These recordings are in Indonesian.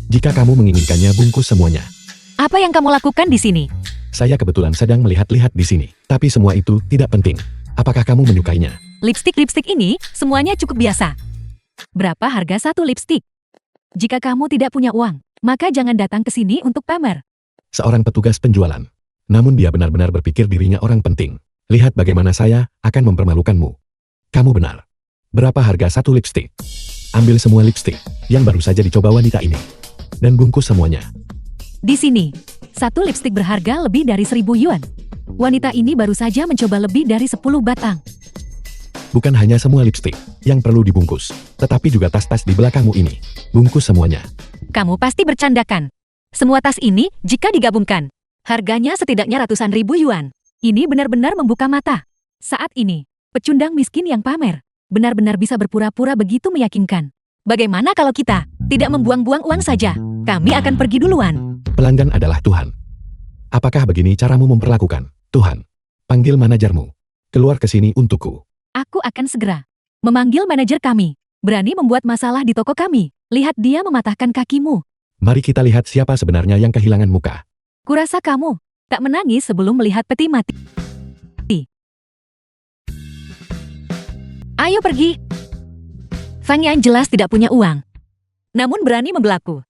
Jika kamu menginginkannya, bungkus semuanya. Apa yang kamu lakukan di sini? Saya kebetulan sedang melihat-lihat di sini. Tapi semua itu tidak penting. Apakah kamu menyukainya? Lipstik ini semuanya cukup biasa. Berapa harga satu lipstik? Jika kamu tidak punya uang, maka jangan datang ke sini untuk pamer. Seorang petugas penjualan. Namun dia benar-benar berpikir dirinya orang penting. Lihat bagaimana saya akan mempermalukanmu. Kamu benar. Berapa harga satu lipstik? Ambil semua lipstik yang baru saja dicoba wanita ini. Dan bungkus semuanya. Di sini, satu lipstik berharga lebih dari 1.000 yuan. Wanita ini baru saja mencoba lebih dari 10 batang. Bukan hanya semua lipstik yang perlu dibungkus, tetapi juga tas-tas di belakangmu ini. Bungkus semuanya. Kamu pasti bercandakan. Semua tas ini, jika digabungkan, harganya setidaknya ratusan ribu yuan. Ini benar-benar membuka mata. Saat ini, pecundang miskin yang pamer benar-benar bisa berpura-pura begitu meyakinkan. Bagaimana kalau kita tidak membuang-buang uang saja? Kami akan pergi duluan. Pelanggan adalah Tuhan. Apakah begini caramu memperlakukan? Tuhan, panggil manajermu. Keluar ke sini untukku. Aku akan segera memanggil manajer kami. Berani membuat masalah di toko kami. Lihat dia mematahkan kakimu. Mari kita lihat siapa sebenarnya yang kehilangan muka. Kurasa kamu tak menangis sebelum melihat peti mati. Ayo pergi. Fang Yan jelas tidak punya uang, namun berani membelaku.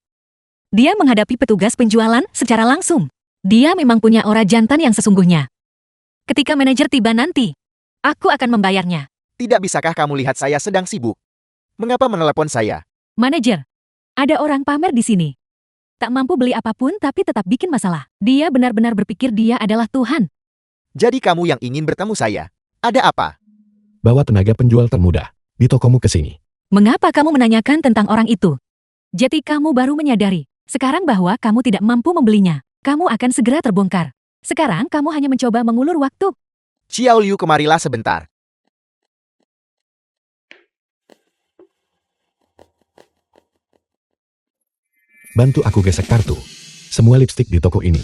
Dia menghadapi petugas penjualan secara langsung. Dia memang punya aura jantan yang sesungguhnya. Ketika manajer tiba nanti, aku akan membayarnya. Tidak bisakah kamu lihat saya sedang sibuk? Mengapa menelepon saya? Manajer, ada orang pamer di sini. Tak mampu beli apapun tapi tetap bikin masalah. Dia benar-benar berpikir dia adalah Tuhan. Jadi kamu yang ingin bertemu saya? Ada apa? Bawa tenaga penjual termuda di tokomu ke sini. Mengapa kamu menanyakan tentang orang itu? Jadi kamu baru menyadari sekarang bahwa kamu tidak mampu membelinya. Kamu akan segera terbongkar. Sekarang kamu hanya mencoba mengulur waktu. Xiao Liu, kemarilah sebentar. Bantu aku gesek kartu. Semua lipstik di toko ini.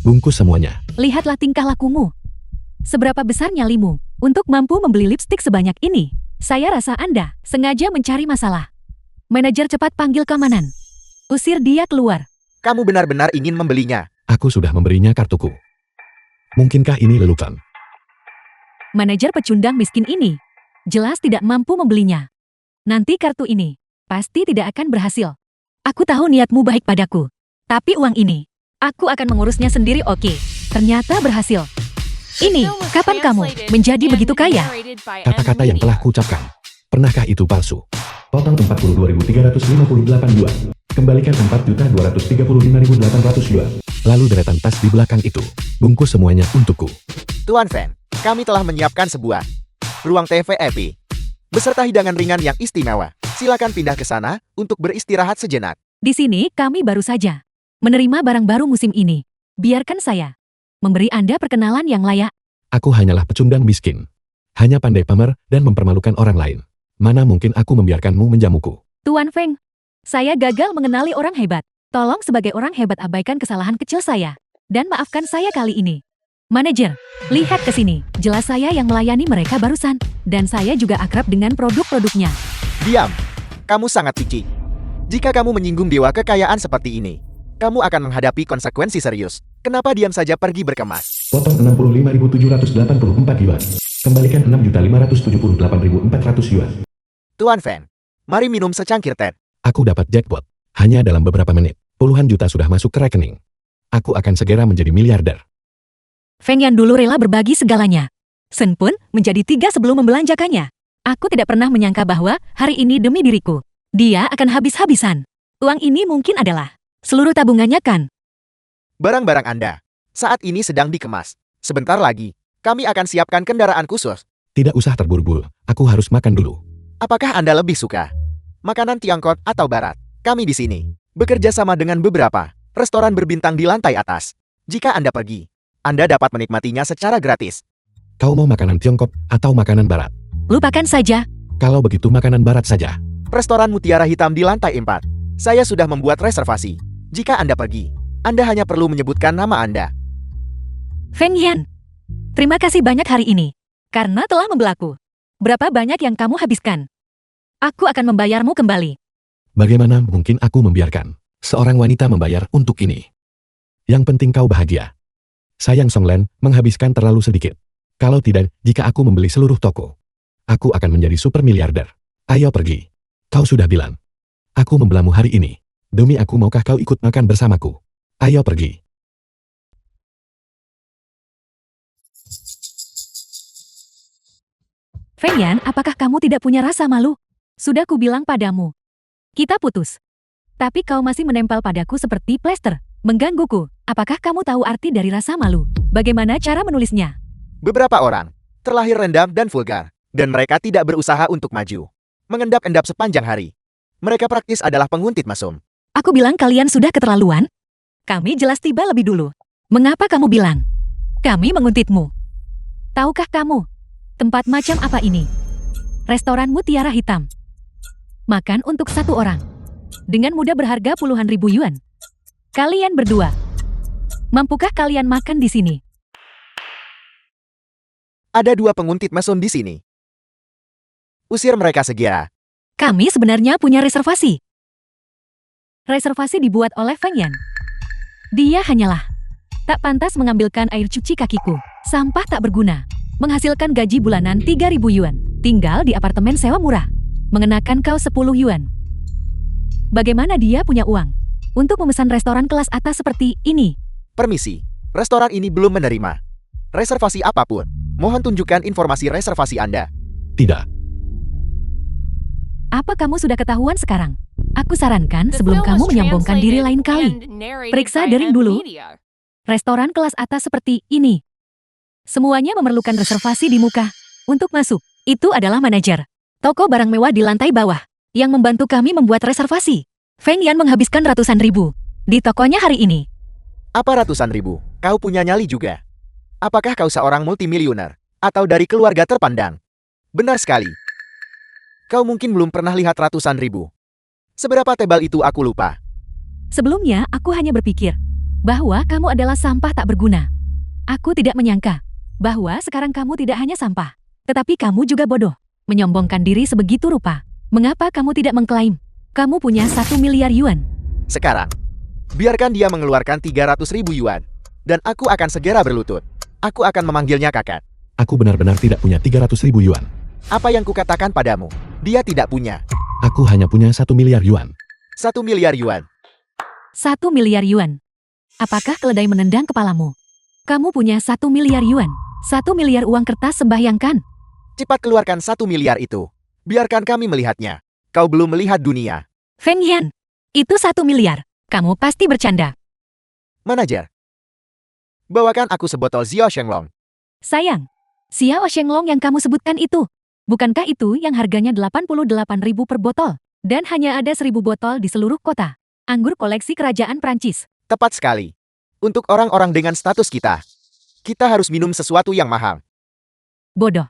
Bungkus semuanya. Lihatlah tingkah lakumu. Seberapa besar nyalimu untuk mampu membeli lipstik sebanyak ini? Saya rasa Anda sengaja mencari masalah. Manajer, cepat panggil keamanan. Usir dia keluar. Kamu benar-benar ingin membelinya? Aku sudah memberinya kartuku. Mungkinkah ini lelucon? Manajer pecundang miskin ini jelas tidak mampu membelinya. Nanti kartu ini pasti tidak akan berhasil. Aku tahu niatmu baik padaku. Tapi uang ini, aku akan mengurusnya sendiri. Oke, ternyata berhasil. Ini, kapan kamu menjadi begitu kaya? Kata-kata yang telah kuucapkan. Pernahkah itu palsu? Potong 42.358 yuan. Kembalikan 4.235.800 yuan. Lalu deretan tas di belakang itu. Bungkus semuanya untukku. Tuan Fan, kami telah menyiapkan sebuah ruang TVIP beserta hidangan ringan yang istimewa. Silakan pindah ke sana untuk beristirahat sejenak. Di sini kami baru saja menerima barang baru musim ini. Biarkan saya memberi Anda perkenalan yang layak. Aku hanyalah pecundang miskin. Hanya pandai pamer dan mempermalukan orang lain. Mana mungkin aku membiarkanmu menjamuku? Tuan Feng, saya gagal mengenali orang hebat. Tolong sebagai orang hebat abaikan kesalahan kecil saya. Dan maafkan saya kali ini. Manajer, lihat ke sini. Jelas saya yang melayani mereka barusan. Dan saya juga akrab dengan produk-produknya. Diam. Kamu sangat licik. Jika kamu menyinggung dewa kekayaan seperti ini, kamu akan menghadapi konsekuensi serius. Kenapa diam saja pergi berkemas? Potong 65.784 yuan. Kembalikan 6.578.400 yuan. Tuan Fan, mari minum secangkir teh. Aku dapat jackpot. Hanya dalam beberapa menit. Puluhan juta sudah masuk ke rekening. Aku akan segera menjadi miliarder. Feng Yan dulu rela berbagi segalanya. Sen pun menjadi 3 sebelum membelanjakannya. Aku tidak pernah menyangka bahwa hari ini demi diriku, dia akan habis-habisan. Uang ini mungkin adalah seluruh tabungannya kan? Barang-barang Anda saat ini sedang dikemas. Sebentar lagi, kami akan siapkan kendaraan khusus. Tidak usah terburu-buru. Aku harus makan dulu. Apakah Anda lebih suka makanan Tiongkok atau Barat? Kami di sini bekerja sama dengan beberapa restoran berbintang di lantai atas. Jika Anda pergi, Anda dapat menikmatinya secara gratis. Kau mau makanan Tiongkok atau makanan Barat? Lupakan saja. Kalau begitu makanan Barat saja. Restoran Mutiara Hitam di lantai 4. Saya sudah membuat reservasi. Jika Anda pergi, Anda hanya perlu menyebutkan nama Anda. Feng Yan, terima kasih banyak hari ini. Karena telah membelaku. Berapa banyak yang kamu habiskan? Aku akan membayarmu kembali. Bagaimana mungkin aku membiarkan Seorang wanita membayar untuk ini. Yang penting kau bahagia. Sayang Songlen, menghabiskan terlalu sedikit. Kalau tidak, jika aku membeli seluruh toko, aku akan menjadi super miliarder. Ayo pergi. Kau sudah bilang. Aku membelamu hari ini. Demi aku, maukah kau ikut makan bersamaku? Ayo pergi. Feng Yan, apakah kamu tidak punya rasa malu? Sudah kubilang padamu. Kita putus. Tapi kau masih menempel padaku seperti plester, menggangguku. Apakah kamu tahu arti dari rasa malu? Bagaimana cara menulisnya? Beberapa orang terlahir rendah dan vulgar, dan mereka tidak berusaha untuk maju. Mengendap-endap sepanjang hari. Mereka praktis adalah penguntit mesum. Aku bilang kalian sudah keterlaluan. Kami jelas tiba lebih dulu. Mengapa kamu bilang? Kami menguntitmu. Tahukah kamu? Tempat macam apa ini? Restoran Mutiara Hitam. Makan untuk satu orang. Dengan mudah berharga puluhan ribu yuan. Kalian berdua. Mampukah kalian makan di sini? Ada 2 penguntit mesum di sini. Usir mereka segera. Kami sebenarnya punya reservasi. Reservasi dibuat oleh Feng Yan. Dia hanyalah tak pantas mengambilkan air cuci kakiku. Sampah tak berguna. Menghasilkan gaji bulanan 3.000 yuan. Tinggal di apartemen sewa murah. Mengenakan kau 10 yuan. Bagaimana dia punya uang untuk memesan restoran kelas atas seperti ini? Permisi, restoran ini belum menerima reservasi apapun. Mohon tunjukkan informasi reservasi Anda. Tidak. Apa kamu sudah ketahuan sekarang? Aku sarankan sebelum kamu menyombongkan diri lain kali, periksa dering dulu. Restoran kelas atas seperti ini semuanya memerlukan reservasi di muka. Untuk masuk, itu adalah manajer toko barang mewah di lantai bawah yang membantu kami membuat reservasi. Feng Yan menghabiskan ratusan ribu di tokonya hari ini. Apa ratusan ribu? Kau punya nyali juga. Apakah kau seorang multimilioner? Atau dari keluarga terpandang? Benar sekali. Kau mungkin belum pernah lihat ratusan ribu. Seberapa tebal itu aku lupa. Sebelumnya, aku hanya berpikir bahwa kamu adalah sampah tak berguna. Aku tidak menyangka bahwa sekarang kamu tidak hanya sampah, tetapi kamu juga bodoh. Menyombongkan diri sebegitu rupa. Mengapa kamu tidak mengklaim kamu punya 1 miliar yuan? Sekarang, biarkan dia mengeluarkan 300.000 yuan. Dan aku akan segera berlutut. Aku akan memanggilnya kakak. Aku benar-benar tidak punya 300.000 yuan. Apa yang kukatakan padamu? Dia tidak punya. Aku hanya punya 1 miliar yuan. 1 miliar yuan. 1 miliar yuan. Apakah keledai menendang kepalamu? Kamu punya 1 miliar yuan. 1 miliar uang kertas sembahyangkan. Cepat keluarkan 1 miliar itu. Biarkan kami melihatnya. Kau belum melihat dunia. Feng Yan, itu 1 miliar. Kamu pasti bercanda. Manajer, bawakan aku sebotol Xiao Shenglong. Sayang, Xiao Shenglong yang kamu sebutkan itu. Bukankah itu yang harganya 88.000 per botol? Dan hanya ada 1.000 botol di seluruh kota. Anggur koleksi kerajaan Prancis. Tepat sekali. Untuk orang-orang dengan status kita harus minum sesuatu yang mahal. Bodoh.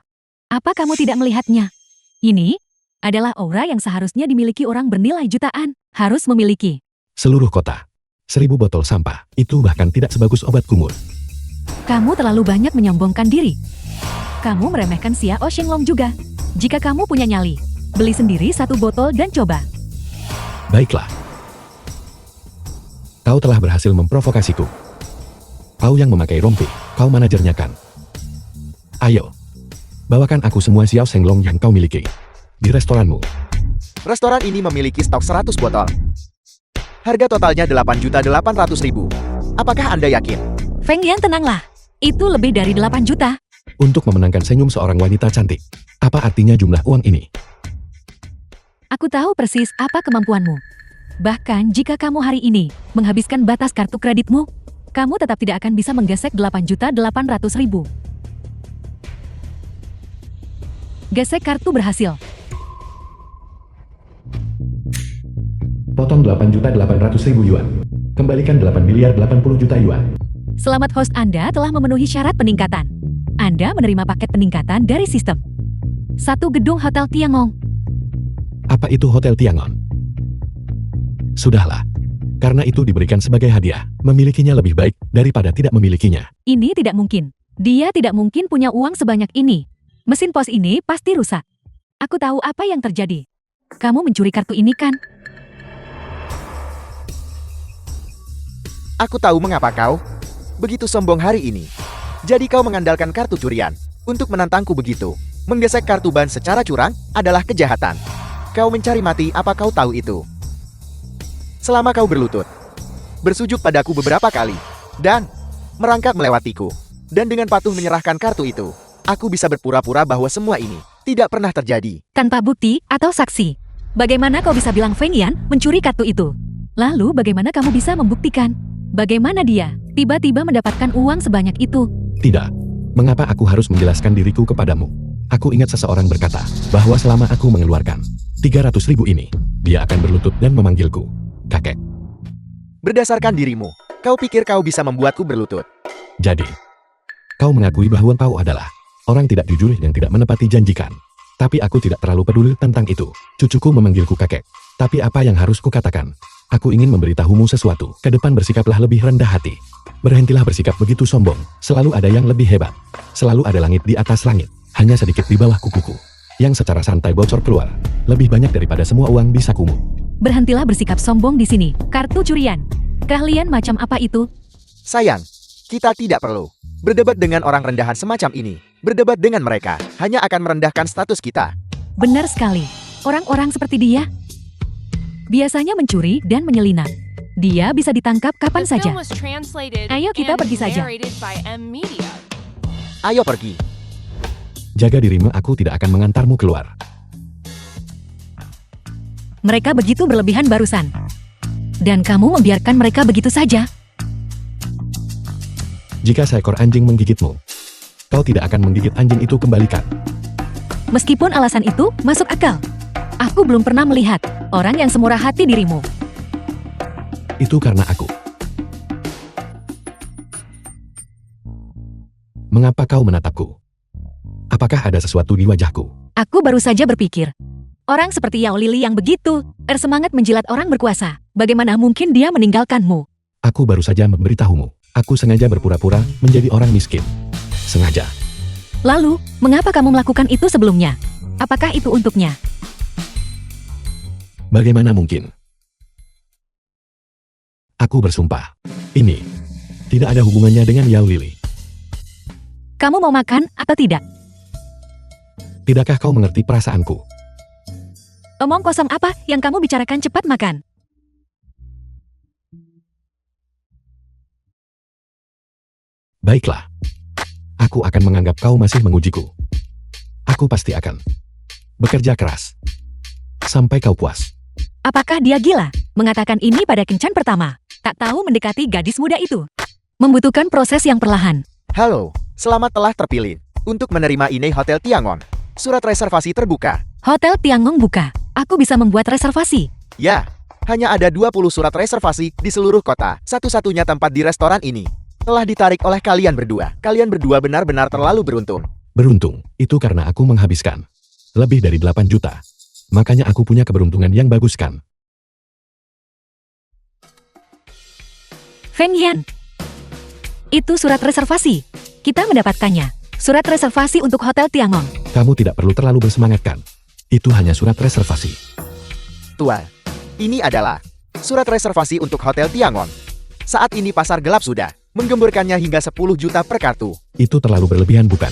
Apa kamu tidak melihatnya? Ini adalah aura yang seharusnya dimiliki orang bernilai jutaan. Harus memiliki. Seluruh kota. 1.000 botol sampah. Itu bahkan tidak sebagus obat kumur. Kamu terlalu banyak menyombongkan diri. Kamu meremehkan Xiao Shenglong juga. Jika kamu punya nyali, beli sendiri 1 botol dan coba. Baiklah. Kau telah berhasil memprovokasiku. Kau yang memakai rompi, kau manajernya kan? Ayo. Bawakan aku semua Xiao Shenglong yang kau miliki. Di restoranmu. Restoran ini memiliki stok 100 botol. Harga totalnya 8.800.000. Apakah Anda yakin? Feng Yan, tenanglah. Itu lebih dari 8 juta. Untuk memenangkan senyum seorang wanita cantik. Apa artinya jumlah uang ini? Aku tahu persis apa kemampuanmu. Bahkan jika kamu hari ini menghabiskan batas kartu kreditmu, kamu tetap tidak akan bisa menggesek 8.800.000. Gesek kartu berhasil. Potong 8.800.000 yuan. Kembalikan 8 miliar 80 juta yuan. Selamat, host Anda telah memenuhi syarat peningkatan. Anda menerima paket peningkatan dari sistem. 1 gedung Hotel Tiangong. Apa itu Hotel Tiangon? Sudahlah. Karena itu diberikan sebagai hadiah. Memilikinya lebih baik daripada tidak memilikinya. Ini tidak mungkin. Dia tidak mungkin punya uang sebanyak ini. Mesin pos ini pasti rusak. Aku tahu apa yang terjadi. Kamu mencuri kartu ini kan? Aku tahu mengapa kau begitu sombong hari ini. Jadi kau mengandalkan kartu curian untuk menantangku begitu. Menggesek kartu ban secara curang adalah kejahatan. Kau mencari mati, apa kau tahu itu? Selama kau berlutut, bersujud padaku beberapa kali, dan merangkak melewatiku, dan dengan patuh menyerahkan kartu itu, aku bisa berpura-pura bahwa semua ini tidak pernah terjadi. Tanpa bukti atau saksi. Bagaimana kau bisa bilang Feng Yan mencuri kartu itu? Lalu bagaimana kamu bisa membuktikan? Bagaimana dia tiba-tiba mendapatkan uang sebanyak itu? Tidak. Mengapa aku harus menjelaskan diriku kepadamu? Aku ingat seseorang berkata bahwa selama aku mengeluarkan 300.000 ini, dia akan berlutut dan memanggilku kakek. Berdasarkan dirimu, kau pikir kau bisa membuatku berlutut? Jadi, kau mengakui bahwa kau adalah orang tidak jujur yang tidak menepati janjikan. Tapi aku tidak terlalu peduli tentang itu. Cucuku memanggilku kakek. Tapi apa yang harus kukatakan? Aku ingin memberitahumu sesuatu. Ke depan bersikaplah lebih rendah hati. Berhentilah bersikap begitu sombong. Selalu ada yang lebih hebat. Selalu ada langit di atas langit. Hanya sedikit di bawah kukuku. Yang secara santai bocor keluar. Lebih banyak daripada semua uang di sakumu. Berhentilah bersikap sombong di sini. Kartu curian. Keahlian macam apa itu? Sayang, kita tidak perlu berdebat dengan orang rendahan semacam ini. Berdebat dengan mereka hanya akan merendahkan status kita. Benar sekali. Orang-orang seperti dia biasanya mencuri dan menyelinap. Dia bisa ditangkap kapan saja. Ayo kita pergi saja. Ayo pergi. Jaga dirimu, aku tidak akan mengantarmu keluar. Mereka begitu berlebihan barusan. Dan kamu membiarkan mereka begitu saja. Jika seekor anjing menggigitmu, kau tidak akan menggigit anjing itu, kembalikan. Meskipun alasan itu masuk akal. Aku belum pernah melihat orang yang semurah hati dirimu. Itu karena aku. Mengapa kau menatapku? Apakah ada sesuatu di wajahku? Aku baru saja berpikir. Orang seperti Yao Lili yang begitu bersemangat menjilat orang berkuasa. Bagaimana mungkin dia meninggalkanmu? Aku baru saja memberitahumu. Aku sengaja berpura-pura menjadi orang miskin. Sengaja. Lalu, mengapa kamu melakukan itu sebelumnya? Apakah itu untuknya? Bagaimana mungkin? Aku bersumpah. Ini tidak ada hubungannya dengan Yao Lili. Kamu mau makan atau tidak? Tidakkah kau mengerti perasaanku? Omong kosong apa yang kamu bicarakan, cepat makan. Baiklah. Aku akan menganggap kau masih mengujiku. Aku pasti akan bekerja keras sampai kau puas. Apakah dia gila? Mengatakan ini pada kencan pertama. Tak tahu mendekati gadis muda itu. Membutuhkan proses yang perlahan. Halo, selamat telah terpilih untuk menerima ini Hotel Tiangong. Surat reservasi terbuka. Hotel Tiangong buka. Aku bisa membuat reservasi. Ya, hanya ada 20 surat reservasi di seluruh kota. Satu-satunya tempat di restoran ini telah ditarik oleh kalian berdua. Kalian berdua benar-benar terlalu beruntung. Beruntung, itu karena aku menghabiskan lebih dari 8 juta. Makanya aku punya keberuntungan yang bagus kan? Feng Yan. Itu surat reservasi. Kita mendapatkannya. Surat reservasi untuk Hotel Tiangong. Kamu tidak perlu terlalu bersemangat kan? Itu hanya surat reservasi. Tuan, ini adalah surat reservasi untuk Hotel Tiangong. Saat ini pasar gelap sudah menggemburkannya hingga 10 juta per kartu. Itu terlalu berlebihan bukan?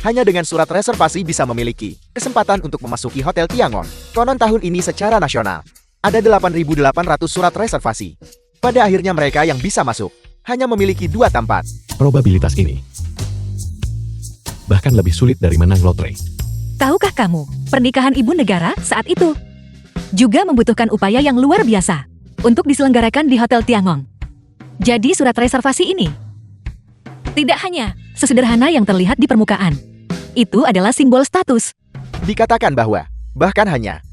Hanya dengan surat reservasi bisa memiliki kesempatan untuk memasuki Hotel Tiangong. Konon tahun ini secara nasional ada 8.800 surat reservasi. Pada akhirnya mereka yang bisa masuk hanya memiliki 2 tempat. Probabilitas ini bahkan lebih sulit dari menang lotre. Tahukah kamu, pernikahan ibu negara saat itu juga membutuhkan upaya yang luar biasa untuk diselenggarakan di Hotel Tiangong. Jadi surat reservasi ini tidak hanya sesederhana yang terlihat di permukaan. Itu adalah simbol status. Dikatakan bahwa bahkan hanya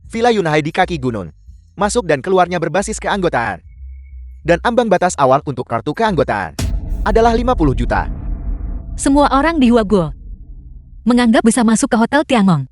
Villa Yunhai di kaki gunung, masuk dan keluarnya berbasis keanggotaan. Dan ambang batas awal untuk kartu keanggotaan adalah 50 juta. Semua orang di Huaguo menganggap bisa masuk ke Hotel Tiangong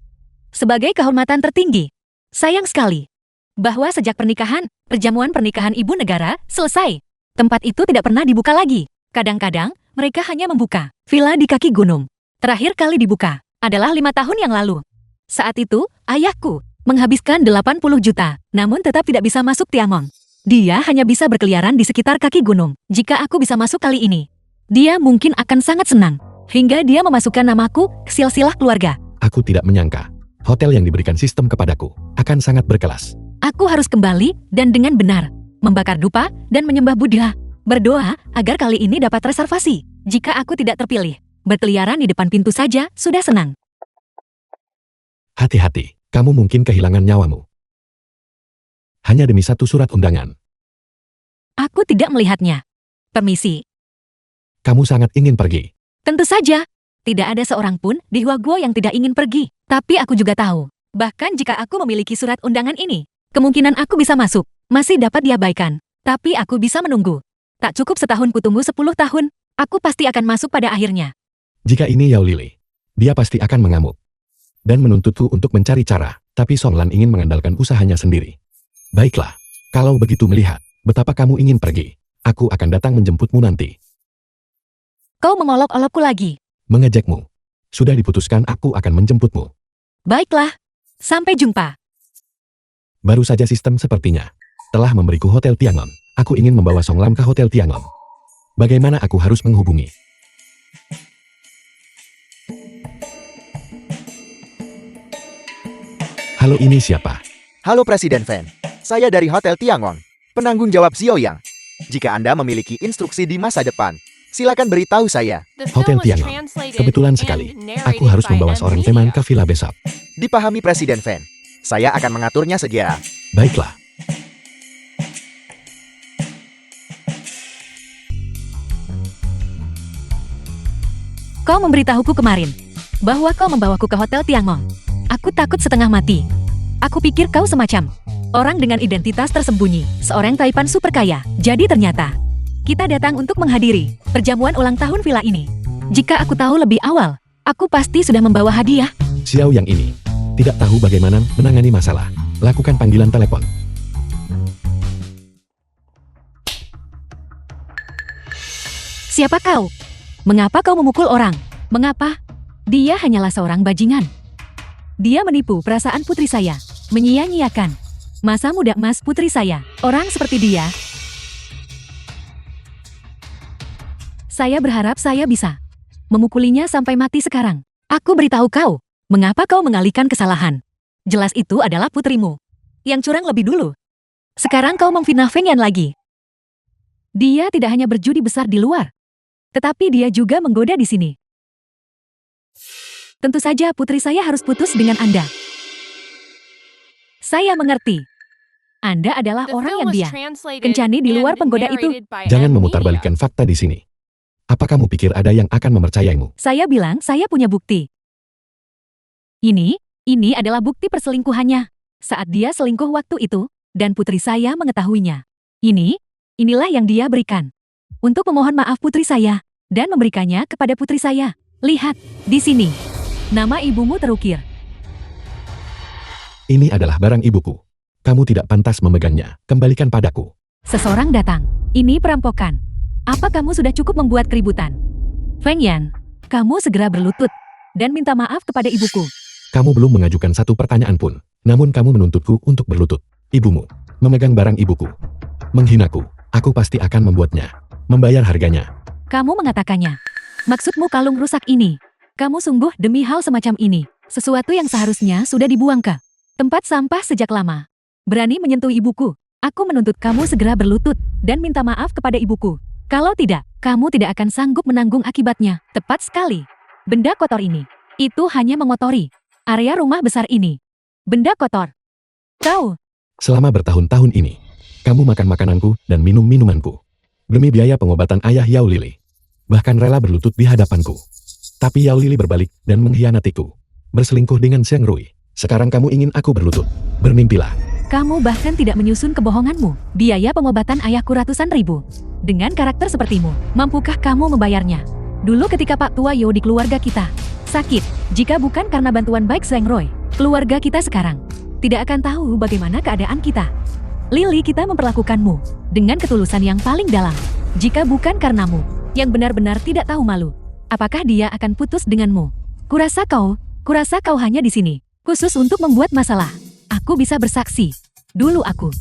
sebagai kehormatan tertinggi. Sayang sekali bahwa sejak pernikahan, perjamuan pernikahan ibu negara selesai. Tempat itu tidak pernah dibuka lagi. Kadang-kadang mereka hanya membuka villa di kaki gunung. Terakhir kali dibuka adalah 5 tahun yang lalu. Saat itu, ayahku menghabiskan 80 juta, namun tetap tidak bisa masuk Tiangong. Dia hanya bisa berkeliaran di sekitar kaki gunung. Jika aku bisa masuk kali ini, dia mungkin akan sangat senang. Hingga dia memasukkan namaku ke silsilah keluarga. Aku tidak menyangka, hotel yang diberikan sistem kepadaku akan sangat berkelas. Aku harus kembali dan dengan benar membakar dupa dan menyembah Buddha. Berdoa agar kali ini dapat reservasi. Jika aku tidak terpilih, berkeliaran di depan pintu saja sudah senang. Hati-hati, kamu mungkin kehilangan nyawamu. Hanya demi satu surat undangan. Aku tidak melihatnya. Permisi. Kamu sangat ingin pergi. Tentu saja. Tidak ada seorang pun di Huaguo yang tidak ingin pergi. Tapi aku juga tahu, bahkan jika aku memiliki surat undangan ini, kemungkinan aku bisa masuk masih dapat diabaikan. Tapi aku bisa menunggu. Tak cukup setahun kutunggu 10 tahun, aku pasti akan masuk pada akhirnya. Jika ini Yao Lili, dia pasti akan mengamuk dan menuntutku untuk mencari cara, tapi Song Lan ingin mengandalkan usahanya sendiri. Baiklah, kalau begitu melihat betapa kamu ingin pergi, aku akan datang menjemputmu nanti. Kau mengolok-olokku lagi. Mengejekmu. Sudah diputuskan aku akan menjemputmu. Baiklah, sampai jumpa. Baru saja sistem sepertinya telah memberiku Hotel Tiangon. Aku ingin membawa Song Lam ke Hotel Tiangon. Bagaimana aku harus menghubungi? Halo, ini siapa? Halo Presiden Fan. Saya dari Hotel Tiangon. Penanggung jawab Xiaoyang. Jika Anda memiliki instruksi di masa depan, silakan beritahu saya. Hotel Tiangon. Kebetulan sekali, aku harus membawa seorang teman ke villa besok. Dipahami Presiden Fan. Saya akan mengaturnya segera. Baiklah. Kau memberitahuku kemarin bahwa kau membawaku ke Hotel Tiangon. Aku takut setengah mati. Aku pikir kau semacam orang dengan identitas tersembunyi, seorang taipan super kaya. Jadi ternyata kita datang untuk menghadiri perjamuan ulang tahun villa ini. Jika aku tahu lebih awal, aku pasti sudah membawa hadiah. Xiao yang ini tidak tahu bagaimana menangani masalah. Lakukan panggilan telepon. Siapa kau? Mengapa kau memukul orang? Mengapa? Dia hanyalah seorang bajingan. Dia menipu perasaan putri saya, menyia-nyiakan masa muda emas putri saya. Orang seperti dia, saya berharap saya bisa memukulinya sampai mati sekarang. Aku beritahu kau, mengapa kau mengalihkan kesalahan? Jelas itu adalah putrimu yang curang lebih dulu. Sekarang kau memfitnah Feng Yan lagi. Dia tidak hanya berjudi besar di luar, tetapi dia juga menggoda di sini. Tentu saja putri saya harus putus dengan Anda. Saya mengerti. Anda adalah orang yang dia kencani di luar penggoda itu. Jangan memutarbalikkan fakta di sini. Apa kamu pikir ada yang akan mempercayaimu? Saya bilang saya punya bukti. Ini adalah bukti perselingkuhannya. Saat dia selingkuh waktu itu, dan putri saya mengetahuinya. Inilah yang dia berikan. Untuk memohon maaf putri saya, dan memberikannya kepada putri saya. Lihat, di sini. Nama ibumu terukir. Ini adalah barang ibuku. Kamu tidak pantas memegangnya. Kembalikan padaku. Seseorang datang. Ini perampokan. Apa kamu sudah cukup membuat keributan? Feng Yan, kamu segera berlutut dan minta maaf kepada ibuku. Kamu belum mengajukan satu pertanyaan pun. Namun kamu menuntutku untuk berlutut. Ibumu memegang barang ibuku. Menghinaku. Aku pasti akan membuatnya membayar harganya. Kamu mengatakannya. Maksudmu kalung rusak ini. Kamu sungguh demi hal semacam ini. Sesuatu yang seharusnya sudah dibuang ke tempat sampah sejak lama. Berani menyentuh ibuku. Aku menuntut kamu segera berlutut dan minta maaf kepada ibuku. Kalau tidak, kamu tidak akan sanggup menanggung akibatnya. Tepat sekali. Benda kotor ini. Itu hanya mengotori area rumah besar ini. Benda kotor. Kau. Selama bertahun-tahun ini, kamu makan makananku dan minum minumanku. Demi biaya pengobatan ayah Yao Lili. Bahkan rela berlutut di hadapanku. Tapi Yao Lili berbalik dan mengkhianatiku. Berselingkuh dengan Zheng Rui. Sekarang kamu ingin aku berlutut. Bermimpilah. Kamu bahkan tidak menyusun kebohonganmu. Biaya pengobatan ayahku ratusan ribu. Dengan karakter sepertimu, mampukah kamu membayarnya? Dulu ketika Pak Tua Yo di keluarga kita sakit, jika bukan karena bantuan baik Zheng Rui, keluarga kita sekarang tidak akan tahu bagaimana keadaan kita. Lili, kita memperlakukanmu dengan ketulusan yang paling dalam. Jika bukan karenamu, yang benar-benar tidak tahu malu, apakah dia akan putus denganmu? Kurasa kau hanya di sini, khusus untuk membuat masalah. Aku bisa bersaksi. Dulu aku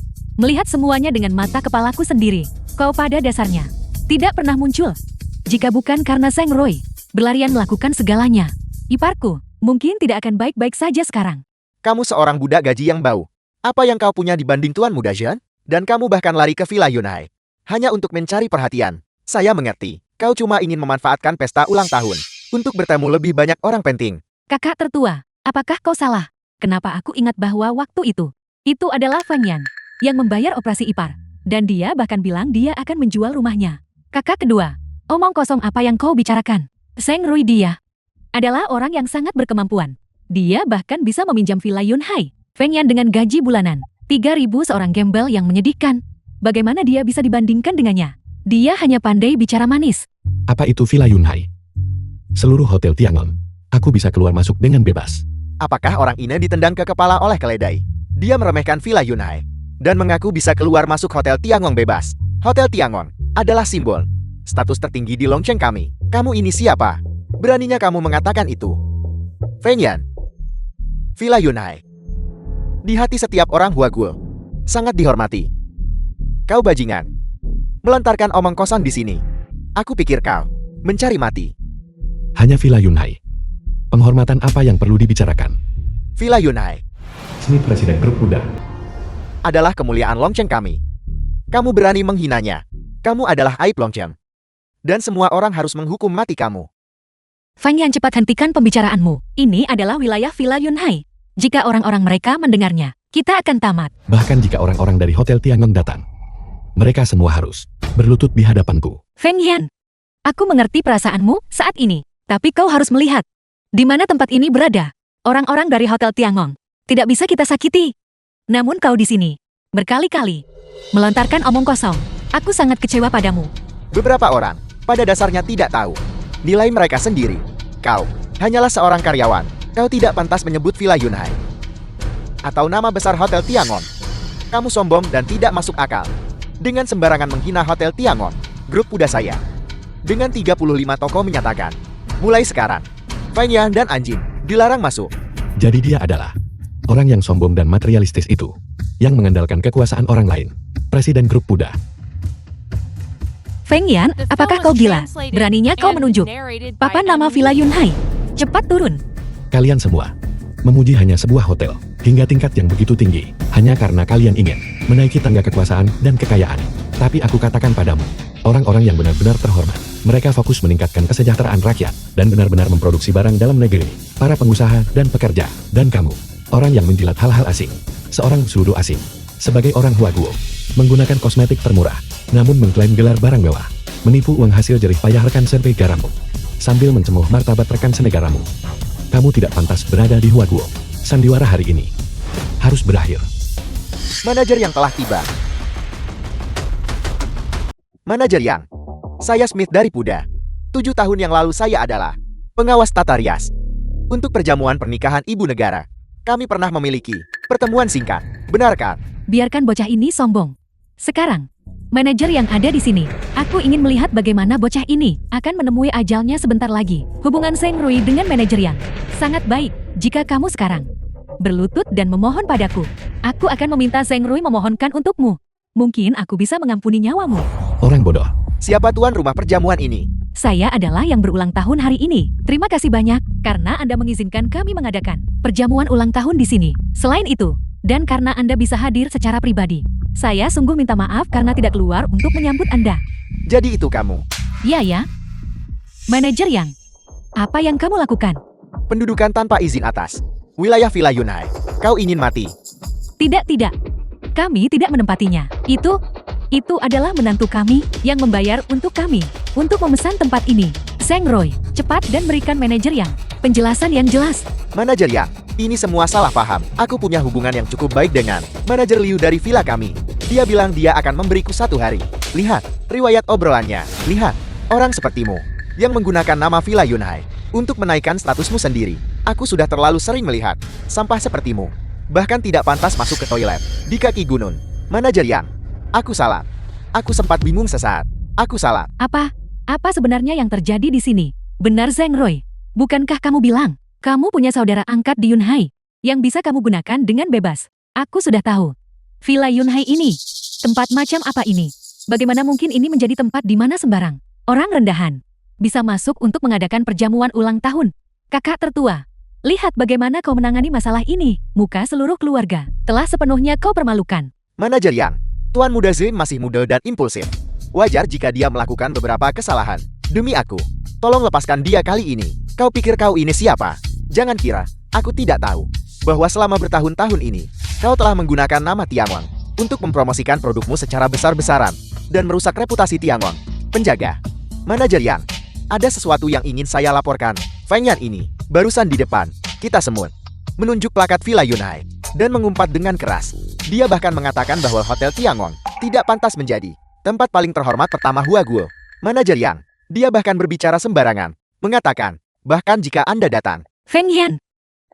Melihat semuanya dengan mata kepalaku sendiri, kau pada dasarnya tidak pernah muncul. Jika bukan karena Zheng Rui berlarian melakukan segalanya, iparku mungkin tidak akan baik-baik saja sekarang. Kamu seorang budak gaji yang bau. Apa yang kau punya dibanding Tuan Muda Zhen? Dan kamu bahkan lari ke Villa Yunhai hanya untuk mencari perhatian. Saya mengerti, kau cuma ingin memanfaatkan pesta ulang tahun untuk bertemu lebih banyak orang penting. Kakak tertua, apakah kau salah? Kenapa aku ingat bahwa waktu itu adalah Feng Yan yang membayar operasi ipar. Dan dia bahkan bilang dia akan menjual rumahnya. Kakak kedua, omong kosong apa yang kau bicarakan? Zheng Rui dia adalah orang yang sangat berkemampuan. Dia bahkan bisa meminjam Villa Yunhai. Feng Yan dengan gaji bulanan 3.000 seorang gembel yang menyedihkan. Bagaimana dia bisa dibandingkan dengannya? Dia hanya pandai bicara manis. Apa itu Villa Yunhai? Seluruh hotel Tiangong. Aku bisa keluar masuk dengan bebas. Apakah orang ini ditendang ke kepala oleh keledai? Dia meremehkan Villa Yunhai dan mengaku bisa keluar masuk Hotel Tiangong bebas. Hotel Tiangong adalah simbol status tertinggi di Longcheng kami. Kamu ini siapa? Beraninya kamu mengatakan itu? Feng Yan. Villa Yunhai. Di hati setiap orang Huaguo sangat dihormati. Kau bajingan. Melontarkan omong kosong di sini. Aku pikir kau mencari mati. Hanya Villa Yunhai. Penghormatan apa yang perlu dibicarakan? Villa Yunhai Smith Presiden Grup Kuda. adalah kemuliaan Longcheng kami. Kamu berani menghinanya. Kamu adalah aib Longcheng. Dan semua orang harus menghukum mati kamu. Feng Yan, cepat hentikan pembicaraanmu. Ini adalah wilayah Villa Yunhai. Jika orang-orang mereka mendengarnya, kita akan tamat. Bahkan jika orang-orang dari Hotel Tiangong datang, mereka semua harus berlutut di hadapanku. Feng Yan, aku mengerti perasaanmu saat ini. Tapi kau harus melihat di mana tempat ini berada. Orang-orang dari Hotel Tiangong tidak bisa kita sakiti. Namun kau di sini berkali-kali melontarkan omong kosong. Aku sangat kecewa padamu. Beberapa orang pada dasarnya tidak tahu nilai mereka sendiri. Kau hanyalah seorang karyawan. Kau tidak pantas menyebut Villa Yunhai atau nama besar Hotel Tiangong. Kamu sombong dan tidak masuk akal dengan sembarangan menghina Hotel Tiangong. Grup kuda saya dengan 35 toko menyatakan, mulai sekarang Feng Yan dan Anjing dilarang masuk. Jadi dia adalah orang yang sombong dan materialistis itu, yang mengandalkan kekuasaan orang lain. Presiden Grup Kuda. Feng Yan, apakah kau gila? Beraninya kau menunjuk papan nama Villa Yunhai. Cepat turun. Kalian semua memuji hanya sebuah hotel, hingga tingkat yang begitu tinggi, hanya karena kalian ingin menaiki tangga kekuasaan dan kekayaan. Tapi aku katakan padamu, orang-orang yang benar-benar terhormat, mereka fokus meningkatkan kesejahteraan rakyat, dan benar-benar memproduksi barang dalam negeri, para pengusaha dan pekerja, dan kamu, orang yang menjilat hal-hal asing, seorang sudu asing, sebagai orang Huaguo, menggunakan kosmetik termurah, namun mengklaim gelar barang mewah, menipu uang hasil jerih payah rekan senegaramu, sambil mencemuh martabat rekan senegaramu. Kamu tidak pantas berada di Huaguo. Sandiwara hari ini harus berakhir. Manajer yang telah tiba. Manajer yang. Saya Smith dari Puda. 7 tahun yang lalu saya adalah pengawas tata rias. Untuk perjamuan pernikahan ibu negara, kami pernah memiliki pertemuan singkat. Benarkah? Biarkan bocah ini sombong. Sekarang, manajer yang ada di sini, aku ingin melihat bagaimana bocah ini akan menemui ajalnya sebentar lagi. Hubungan Zheng Rui dengan manajer yang sangat baik. Jika kamu sekarang berlutut dan memohon padaku, aku akan meminta Zheng Rui memohonkan untukmu. Mungkin aku bisa mengampuni nyawamu. Orang bodoh. Siapa tuan rumah perjamuan ini? Saya adalah yang berulang tahun hari ini. Terima kasih banyak karena Anda mengizinkan kami mengadakan perjamuan ulang tahun di sini. Selain itu, dan karena Anda bisa hadir secara pribadi, saya sungguh minta maaf karena tidak keluar untuk menyambut Anda. Jadi itu kamu. Ya ya. Manajer yang, apa yang kamu lakukan? Pendudukan tanpa izin atas. Wilayah Villa Yunhai. Kau ingin mati? Tidak. Kami tidak menempatinya. Itu adalah menantu kami yang membayar untuk kami untuk memesan tempat ini. Zheng Rui, cepat dan berikan manajer yang penjelasan yang jelas. Manajer yang, ini semua salah paham. Aku punya hubungan yang cukup baik dengan manajer Liu dari villa kami. Dia bilang dia akan memberiku 1 hari. Lihat, riwayat obrolannya. Lihat, orang sepertimu yang menggunakan nama Villa Yunhai untuk menaikkan statusmu sendiri. Aku sudah terlalu sering melihat sampah sepertimu. Bahkan tidak pantas masuk ke toilet di kaki gunung. Manajer yang, aku salah. Aku sempat bingung sesaat. Aku salah. Apa sebenarnya yang terjadi di sini? Benar Zheng Rui, bukankah kamu bilang kamu punya saudara angkat di Yunhai yang bisa kamu gunakan dengan bebas? Aku sudah tahu. Villa Yunhai ini. Tempat macam apa ini? Bagaimana mungkin ini menjadi tempat di mana sembarang orang rendahan bisa masuk untuk mengadakan perjamuan ulang tahun? Kakak tertua, lihat bagaimana kau menangani masalah ini. Muka seluruh keluarga telah sepenuhnya kau permalukan. Manajer Yang, Tuan Muda Zim masih muda dan impulsif. Wajar jika dia melakukan beberapa kesalahan. Demi aku, tolong lepaskan dia kali ini. Kau pikir kau ini siapa? Jangan kira aku tidak tahu bahwa selama bertahun-tahun ini kau telah menggunakan nama Tiangong untuk mempromosikan produkmu secara besar-besaran dan merusak reputasi Tiangong. Penjaga, Manajer Yang, ada sesuatu yang ingin saya laporkan. Feng Yan ini barusan di depan kita semut menunjuk plakat Villa Yunhai dan mengumpat dengan keras. Dia bahkan mengatakan bahwa Hotel Tiangong tidak pantas menjadi tempat paling terhormat pertama Huaguo. Manajer Yang, dia bahkan berbicara sembarangan, mengatakan, bahkan jika Anda datang. Feng Yan,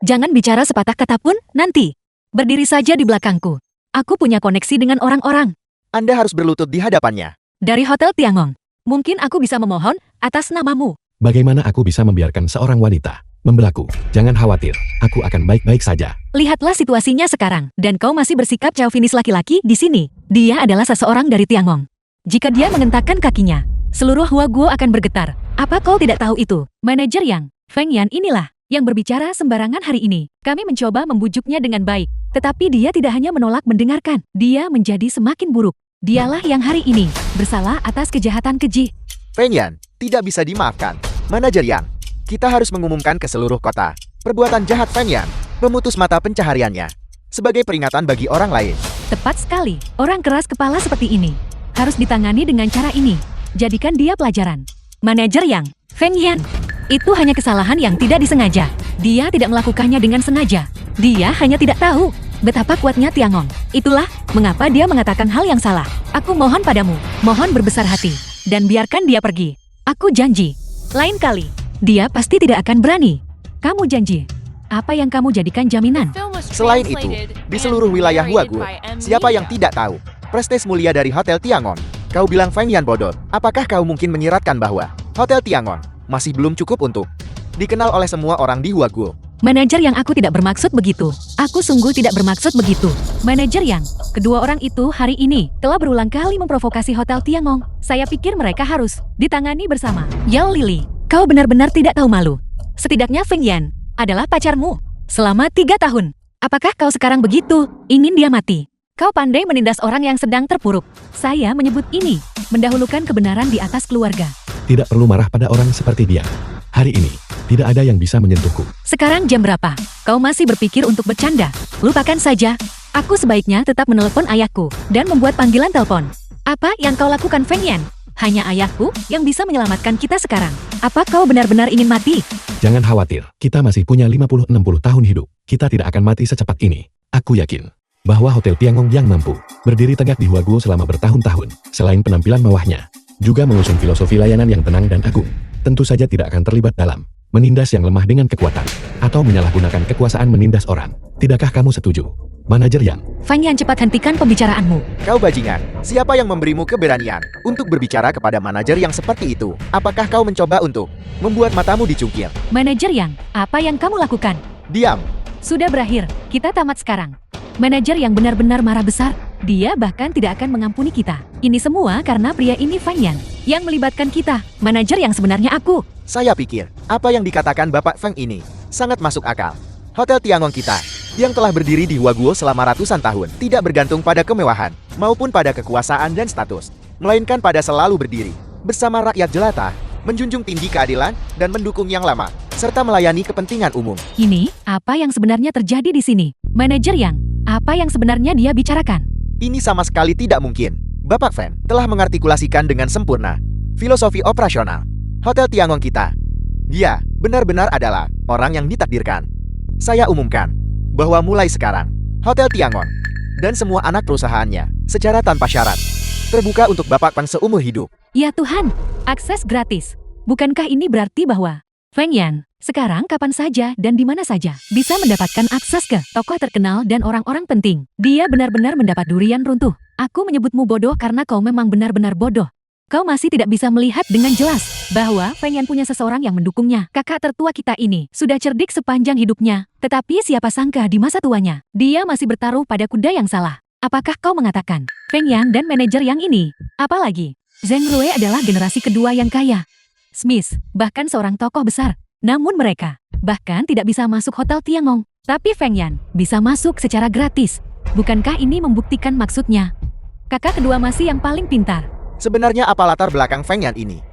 jangan bicara sepatah kata pun nanti. Berdiri saja di belakangku. Aku punya koneksi dengan orang-orang. Anda harus berlutut di hadapannya. Dari Hotel Tiangong, mungkin aku bisa memohon atas namamu. Bagaimana aku bisa membiarkan seorang wanita membelaku? Jangan khawatir, aku akan baik-baik saja. Lihatlah situasinya sekarang, dan kau masih bersikap chauvinis laki-laki di sini. Dia adalah seseorang dari Tiangong. Jika dia mengentakkan kakinya, seluruh Huaguo akan bergetar. Apa kau tidak tahu itu? Manajer Yang, Feng Yan inilah yang berbicara sembarangan hari ini. Kami mencoba membujuknya dengan baik, tetapi dia tidak hanya menolak mendengarkan. Dia menjadi semakin buruk. Dialah yang hari ini bersalah atas kejahatan keji. Feng Yan, tidak bisa dimaafkan. Manajer Yang, kita harus mengumumkan ke seluruh kota perbuatan jahat Feng Yan, memutus mata pencahariannya sebagai peringatan bagi orang lain. Tepat sekali, orang keras kepala seperti ini harus ditangani dengan cara ini. Jadikan dia pelajaran. Manajer Yang, Feng Yan, itu hanya kesalahan yang tidak disengaja. Dia tidak melakukannya dengan sengaja. Dia hanya tidak tahu betapa kuatnya Tiangong. Itulah mengapa dia mengatakan hal yang salah. Aku mohon padamu, mohon berbesar hati, dan biarkan dia pergi. Aku janji, lain kali, dia pasti tidak akan berani. Kamu janji. Apa yang kamu jadikan jaminan? Selain itu, di seluruh wilayah Huaguo, siapa yang tidak tahu prestis mulia dari Hotel Tiangong? Kau bilang Feng Yan bodoh. Apakah kau mungkin menyiratkan bahwa Hotel Tiangong masih belum cukup untuk dikenal oleh semua orang di Huaguo? Manajer Yang, aku tidak bermaksud begitu. Aku sungguh tidak bermaksud begitu. Manajer Yang, kedua orang itu hari ini telah berulang kali memprovokasi Hotel Tiangong. Saya pikir mereka harus ditangani bersama. Yao Lili, kau benar-benar tidak tahu malu. Setidaknya Feng Yan adalah pacarmu selama 3 tahun. Apakah kau sekarang begitu ingin dia mati? Kau pandai menindas orang yang sedang terpuruk. Saya menyebut ini mendahulukan kebenaran di atas keluarga. Tidak perlu marah pada orang seperti dia. Hari ini, tidak ada yang bisa menyentuhku. Sekarang jam berapa? Kau masih berpikir untuk bercanda? Lupakan saja. Aku sebaiknya tetap menelepon ayahku dan membuat panggilan telepon. Apa yang kau lakukan, Feng Yan? Hanya ayahku yang bisa menyelamatkan kita sekarang. Apa kau benar-benar ingin mati? Jangan khawatir, kita masih punya 50-60 tahun hidup. Kita tidak akan mati secepat ini. Aku yakin bahwa Hotel Tiangong yang mampu berdiri tegak di Huaguo selama bertahun-tahun, selain penampilan mewahnya, juga mengusung filosofi layanan yang tenang dan agung, tentu saja tidak akan terlibat dalam menindas yang lemah dengan kekuatan, atau menyalahgunakan kekuasaan menindas orang. Tidakkah kamu setuju, Manajer Yang? Feng Yan, cepat hentikan pembicaraanmu. Kau bajingan, siapa yang memberimu keberanian untuk berbicara kepada manajer yang seperti itu? Apakah kau mencoba untuk membuat matamu dicungkir? Manajer Yang, apa yang kamu lakukan? Diam. Sudah berakhir, kita tamat sekarang. Manajer yang benar-benar marah besar. Dia bahkan tidak akan mengampuni kita. Ini semua karena pria ini Feng Yan yang melibatkan kita. Manajer yang sebenarnya aku. Saya pikir, apa yang dikatakan Bapak Feng ini sangat masuk akal. Hotel Tiangong kita, yang telah berdiri di Huaguo selama ratusan tahun, tidak bergantung pada kemewahan, maupun pada kekuasaan dan status, melainkan pada selalu berdiri bersama rakyat jelata, menjunjung tinggi keadilan, dan mendukung yang lama, serta melayani kepentingan umum. Ini, apa yang sebenarnya terjadi di sini? Manajer Yang, apa yang sebenarnya dia bicarakan? Ini sama sekali tidak mungkin. Bapak Feng telah mengartikulasikan dengan sempurna filosofi operasional Hotel Tiangong kita. Dia benar-benar adalah orang yang ditakdirkan. Saya umumkan bahwa mulai sekarang, Hotel Tiangong dan semua anak perusahaannya secara tanpa syarat terbuka untuk Bapak Feng seumur hidup. Ya Tuhan, akses gratis. Bukankah ini berarti bahwa Feng Yan sekarang kapan saja dan di mana saja bisa mendapatkan akses ke tokoh terkenal dan orang-orang penting? Dia benar-benar mendapat durian runtuh. Aku menyebutmu bodoh karena kau memang benar-benar bodoh. Kau masih tidak bisa melihat dengan jelas bahwa Feng Yan punya seseorang yang mendukungnya. Kakak tertua kita ini sudah cerdik sepanjang hidupnya, tetapi siapa sangka di masa tuanya dia masih bertaruh pada kuda yang salah. Apakah kau mengatakan Feng Yan dan manajer yang ini? Apalagi, Zheng Rui adalah generasi kedua yang kaya. Smith, bahkan seorang tokoh besar. Namun mereka, bahkan tidak bisa masuk Hotel Tiangong. Tapi Feng Yan bisa masuk secara gratis. Bukankah ini membuktikan maksudnya? Kakak kedua masih yang paling pintar. Sebenarnya apa latar belakang Feng Yan ini?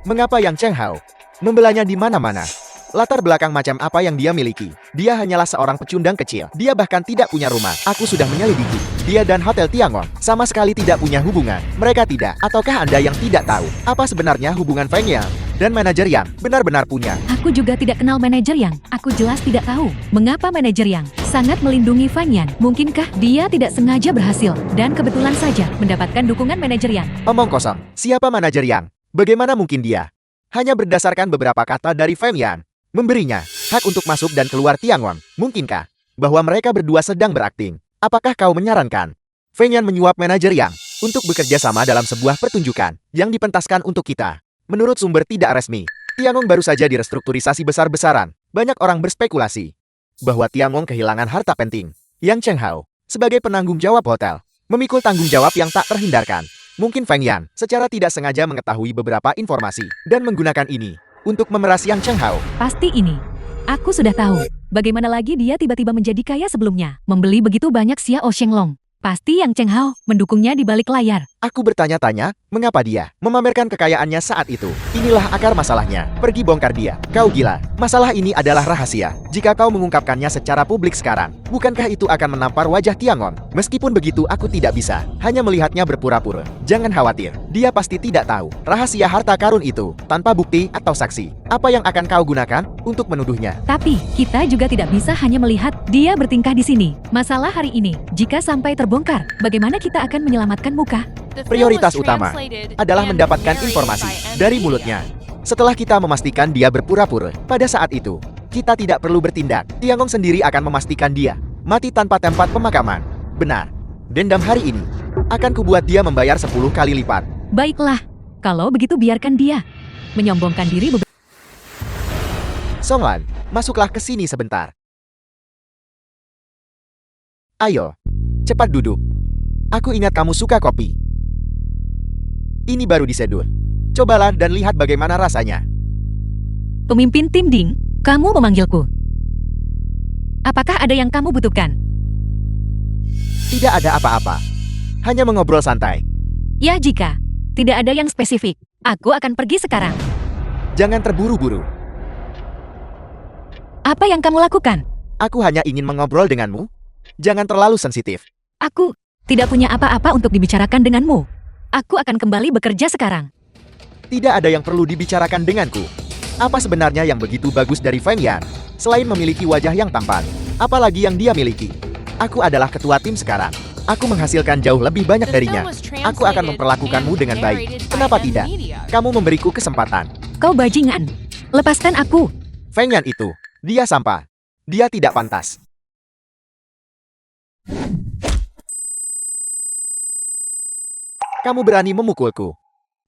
Mengapa Yang Cheng Hao membelanya di mana-mana? Latar belakang macam apa yang dia miliki? Dia hanyalah seorang pecundang kecil. Dia bahkan tidak punya rumah. Aku sudah menyelidiki. Dia dan Hotel Tiangong sama sekali tidak punya hubungan. Mereka tidak. Ataukah Anda yang tidak tahu apa sebenarnya hubungan Feng Yan dan manajer Yang benar-benar punya? Aku juga tidak kenal manajer Yang. Aku jelas tidak tahu mengapa manajer Yang sangat melindungi Feng Yan. Mungkinkah dia tidak sengaja berhasil dan kebetulan saja mendapatkan dukungan manajer Yang? Omong kosong. Siapa manajer Yang? Bagaimana mungkin dia? Hanya berdasarkan beberapa kata dari Feng Yan memberinya hak untuk masuk dan keluar Tiangong. Mungkinkah bahwa mereka berdua sedang berakting? Apakah kau menyarankan Feng Yan menyuap manajer Yang untuk bekerja sama dalam sebuah pertunjukan yang dipentaskan untuk kita? Menurut sumber tidak resmi, Tiangong baru saja direstrukturisasi besar-besaran. Banyak orang berspekulasi bahwa Tiangong kehilangan harta penting. Yang Cheng Hao, sebagai penanggung jawab hotel, memikul tanggung jawab yang tak terhindarkan. Mungkin Feng Yan secara tidak sengaja mengetahui beberapa informasi dan menggunakan ini untuk memeras Yang Cheng Hao. Pasti ini. Aku sudah tahu. Bagaimana lagi dia tiba-tiba menjadi kaya sebelumnya. Membeli begitu banyak Xiao Shenglong. Pasti Yang Cheng Hao mendukungnya di balik layar. Aku bertanya-tanya, mengapa dia memamerkan kekayaannya saat itu? Inilah akar masalahnya. Pergi bongkar dia. Kau gila. Masalah ini adalah rahasia. Jika kau mengungkapkannya secara publik sekarang, bukankah itu akan menampar wajah Tiangong? Meskipun begitu, aku tidak bisa hanya melihatnya berpura-pura. Jangan khawatir. Dia pasti tidak tahu rahasia harta karun itu tanpa bukti atau saksi. Apa yang akan kau gunakan untuk menuduhnya? Tapi, kita juga tidak bisa hanya melihat dia bertingkah di sini. Masalah hari ini, jika sampai terbongkar, bagaimana kita akan menyelamatkan muka? Prioritas utama adalah mendapatkan informasi dari mulutnya. Setelah kita memastikan dia berpura-pura, pada saat itu, kita tidak perlu bertindak. Tiangong sendiri akan memastikan dia mati tanpa tempat pemakaman. Benar. Dendam hari ini akan kubuat dia membayar 10 kali lipat. Baiklah, kalau begitu biarkan dia menyombongkan diri Songlan, masuklah ke sini sebentar. Ayo, cepat duduk. Aku ingat kamu suka kopi. Ini baru diseduh. Cobalah dan lihat bagaimana rasanya. Pemimpin tim Ding, kamu memanggilku. Apakah ada yang kamu butuhkan? Tidak ada apa-apa. Hanya mengobrol santai. Ya jika tidak ada yang spesifik, aku akan pergi sekarang. Jangan terburu-buru. Apa yang kamu lakukan? Aku hanya ingin mengobrol denganmu. Jangan terlalu sensitif. Aku tidak punya apa-apa untuk dibicarakan denganmu. Aku akan kembali bekerja sekarang. Tidak ada yang perlu dibicarakan denganku. Apa sebenarnya yang begitu bagus dari Feng Yan? Selain memiliki wajah yang tampan, apalagi yang dia miliki? Aku adalah ketua tim sekarang. Aku menghasilkan jauh lebih banyak darinya. Aku akan memperlakukanmu dengan baik. Kenapa tidak? Kamu memberiku kesempatan. Kau bajingan. Lepaskan aku. Feng Yan itu, dia sampah. Dia tidak pantas. Kamu berani memukulku.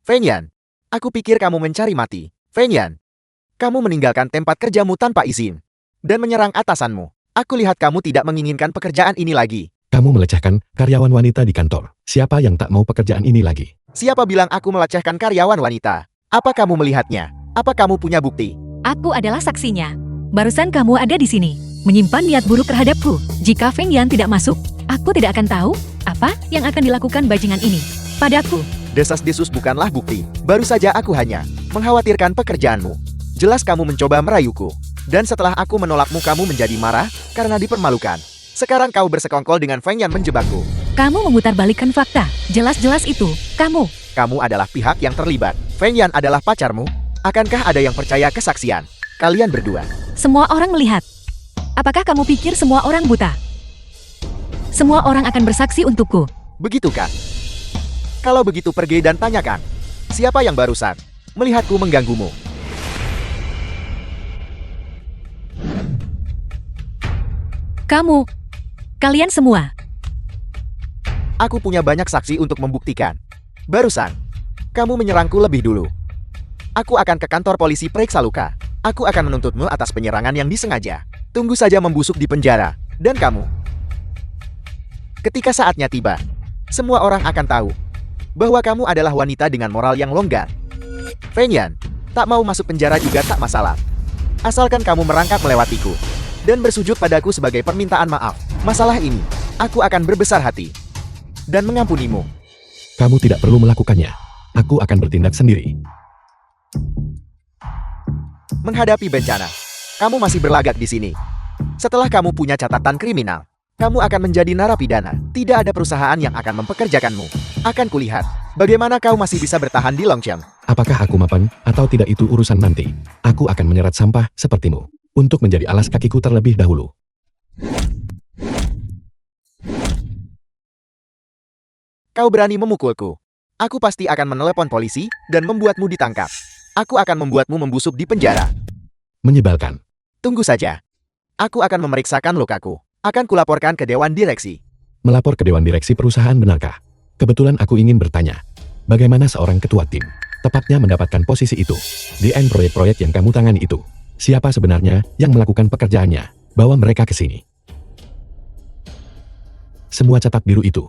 Feng Yan, aku pikir kamu mencari mati. Feng Yan, kamu meninggalkan tempat kerjamu tanpa izin dan menyerang atasanmu. Aku lihat kamu tidak menginginkan pekerjaan ini lagi. Kamu melecehkan karyawan wanita di kantor. Siapa yang tak mau pekerjaan ini lagi? Siapa bilang aku melecehkan karyawan wanita? Apa kamu melihatnya? Apa kamu punya bukti? Aku adalah saksinya. Barusan kamu ada di sini, menyimpan niat buruk terhadapku. Jika Feng Yan tidak masuk, aku tidak akan tahu apa yang akan dilakukan bajingan ini padaku. Desas-desus bukanlah bukti. Baru saja aku hanya mengkhawatirkan pekerjaanmu. Jelas kamu mencoba merayuku. Dan setelah aku menolakmu, kamu menjadi marah karena dipermalukan. Sekarang kau bersekongkol dengan Feng Yan menjebakku. Kamu memutarbalikkan fakta. Jelas-jelas itu, kamu. Kamu adalah pihak yang terlibat. Feng Yan adalah pacarmu. Akankah ada yang percaya kesaksian kalian berdua? Semua orang melihat. Apakah kamu pikir semua orang buta? Semua orang akan bersaksi untukku. Begitu kan? Kalau begitu pergi dan tanyakan, siapa yang barusan melihatku mengganggumu? Kamu. Kalian semua. Aku punya banyak saksi untuk membuktikan. Barusan, kamu menyerangku lebih dulu. Aku akan ke kantor polisi periksa luka. Aku akan menuntutmu atas penyerangan yang disengaja. Tunggu saja membusuk di penjara. Dan kamu. Ketika saatnya tiba, semua orang akan tahu bahwa kamu adalah wanita dengan moral yang longgar. Feng Yan, tak mau masuk penjara juga tak masalah. Asalkan kamu merangkak melewatiku dan bersujud padaku sebagai permintaan maaf. Masalah ini, aku akan berbesar hati dan mengampunimu. Kamu tidak perlu melakukannya. Aku akan bertindak sendiri. Menghadapi bencana, kamu masih berlagak di sini. Setelah kamu punya catatan kriminal, kamu akan menjadi narapidana. Tidak ada perusahaan yang akan mempekerjakanmu. Akan kulihat bagaimana kau masih bisa bertahan di Longcheng. Apakah aku mapan atau tidak itu urusan nanti. Aku akan menyeret sampah sepertimu untuk menjadi alas kakiku terlebih dahulu. Kau berani memukulku. Aku pasti akan menelepon polisi dan membuatmu ditangkap. Aku akan membuatmu membusuk di penjara. Menyebalkan. Tunggu saja. Aku akan memeriksakan lukaku. Akan kulaporkan ke Dewan Direksi. Melapor ke Dewan Direksi perusahaan benarkah? Kebetulan aku ingin bertanya. Bagaimana seorang ketua tim tepatnya mendapatkan posisi itu? Di end proyek-proyek yang kamu tangani itu. Siapa sebenarnya yang melakukan pekerjaannya? Bawa mereka ke sini. Semua catat biru itu.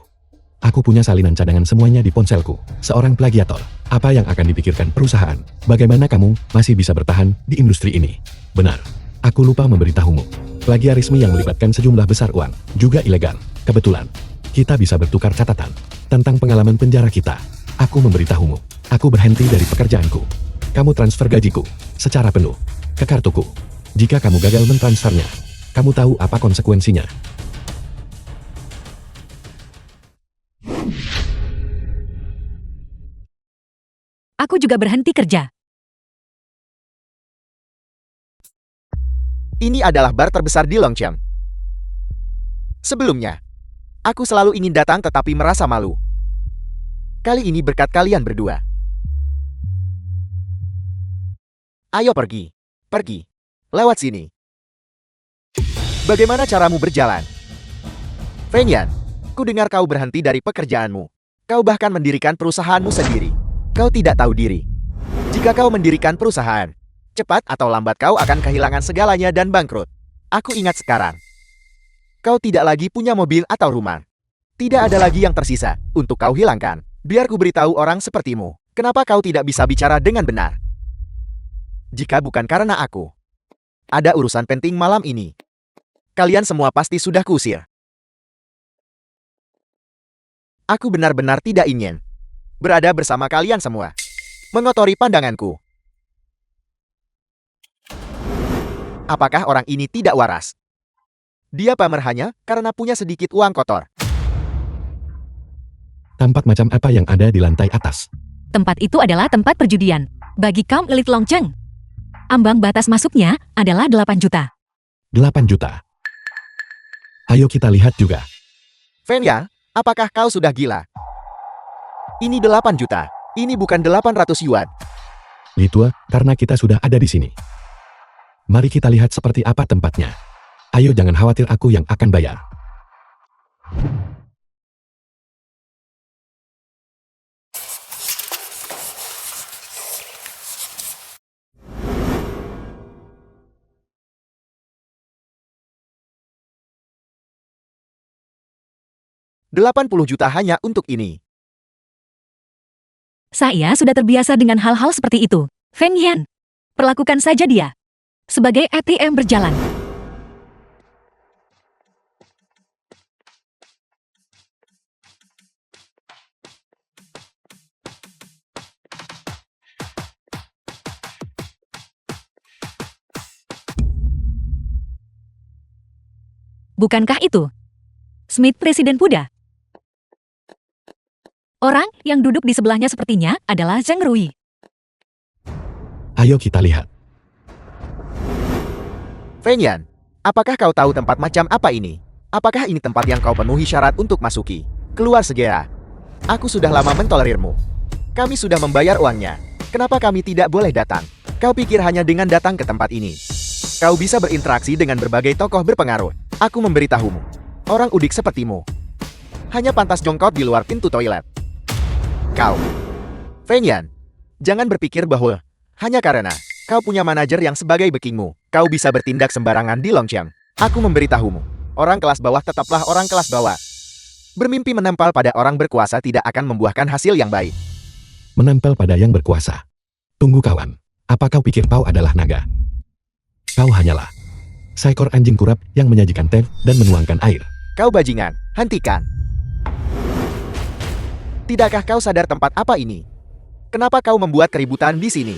Aku punya salinan cadangan semuanya di ponselku. Seorang plagiator. Apa yang akan dipikirkan perusahaan? Bagaimana kamu masih bisa bertahan di industri ini? Benar. Aku lupa memberitahumu. Plagiarisme yang melibatkan sejumlah besar uang juga ilegal. Kebetulan, kita bisa bertukar catatan tentang pengalaman penjara kita. Aku memberitahumu. Aku berhenti dari pekerjaanku. Kamu transfer gajiku secara penuh ke kartuku. Jika kamu gagal mentransfernya, kamu tahu apa konsekuensinya. Aku juga berhenti kerja. Ini adalah bar terbesar di Longcheng. Sebelumnya, aku selalu ingin datang tetapi merasa malu. Kali ini berkat kalian berdua. Ayo pergi. Pergi. Lewat sini. Bagaimana caramu berjalan? Feng Yan, ku dengar kau berhenti dari pekerjaanmu. Kau bahkan mendirikan perusahaanmu sendiri. Kau tidak tahu diri. Jika kau mendirikan perusahaan, cepat atau lambat kau akan kehilangan segalanya dan bangkrut. Aku ingat sekarang. Kau tidak lagi punya mobil atau rumah. Tidak ada lagi yang tersisa untuk kau hilangkan. Biar ku beritahu orang sepertimu, kenapa kau tidak bisa bicara dengan benar. Jika bukan karena aku, ada urusan penting malam ini. Kalian semua pasti sudah kuusir. Aku benar-benar tidak ingin berada bersama kalian semua. Mengotori pandanganku. Apakah orang ini tidak waras? Dia pamer hanya karena punya sedikit uang kotor. Tempat macam apa yang ada di lantai atas? Tempat itu adalah tempat perjudian. Bagi kaum elit Longcheng. Ambang batas masuknya adalah 8 juta. 8 juta. Ayo kita lihat juga. Feng Yang, apakah kau sudah gila? Ini 8 juta. Ini bukan 800 yuan. Litua, karena kita sudah ada di sini. Mari kita lihat seperti apa tempatnya. Ayo jangan khawatir aku yang akan bayar. $80 juta hanya untuk ini. Saya sudah terbiasa dengan hal-hal seperti itu. Feng Yan, perlakukan saja dia sebagai ATM berjalan. Bukankah itu Smith Presiden Puda? Orang yang duduk di sebelahnya sepertinya adalah Zheng Rui. Ayo kita lihat. Feng Yan, apakah kau tahu tempat macam apa ini? Apakah ini tempat yang kau penuhi syarat untuk masuki? Keluar segera. Aku sudah lama mentolerirmu. Kami sudah membayar uangnya. Kenapa kami tidak boleh datang? Kau pikir hanya dengan datang ke tempat ini kau bisa berinteraksi dengan berbagai tokoh berpengaruh? Aku memberitahumu. Orang udik sepertimu hanya pantas jongkok di luar pintu toilet. Kau, Feng Yan, jangan berpikir bahwa hanya karena kau punya manajer yang sebagai backingmu, kau bisa bertindak sembarangan di Longcheng. Aku memberitahumu, orang kelas bawah tetaplah orang kelas bawah. Bermimpi menempel pada orang berkuasa tidak akan membuahkan hasil yang baik. Menempel pada yang berkuasa. Tunggu kawan, apa kau pikir kau adalah naga? Kau hanyalah seekor anjing kurap yang menyajikan teh dan menuangkan air. Kau bajingan, hentikan. Tidakkah kau sadar tempat apa ini? Kenapa kau membuat keributan di sini?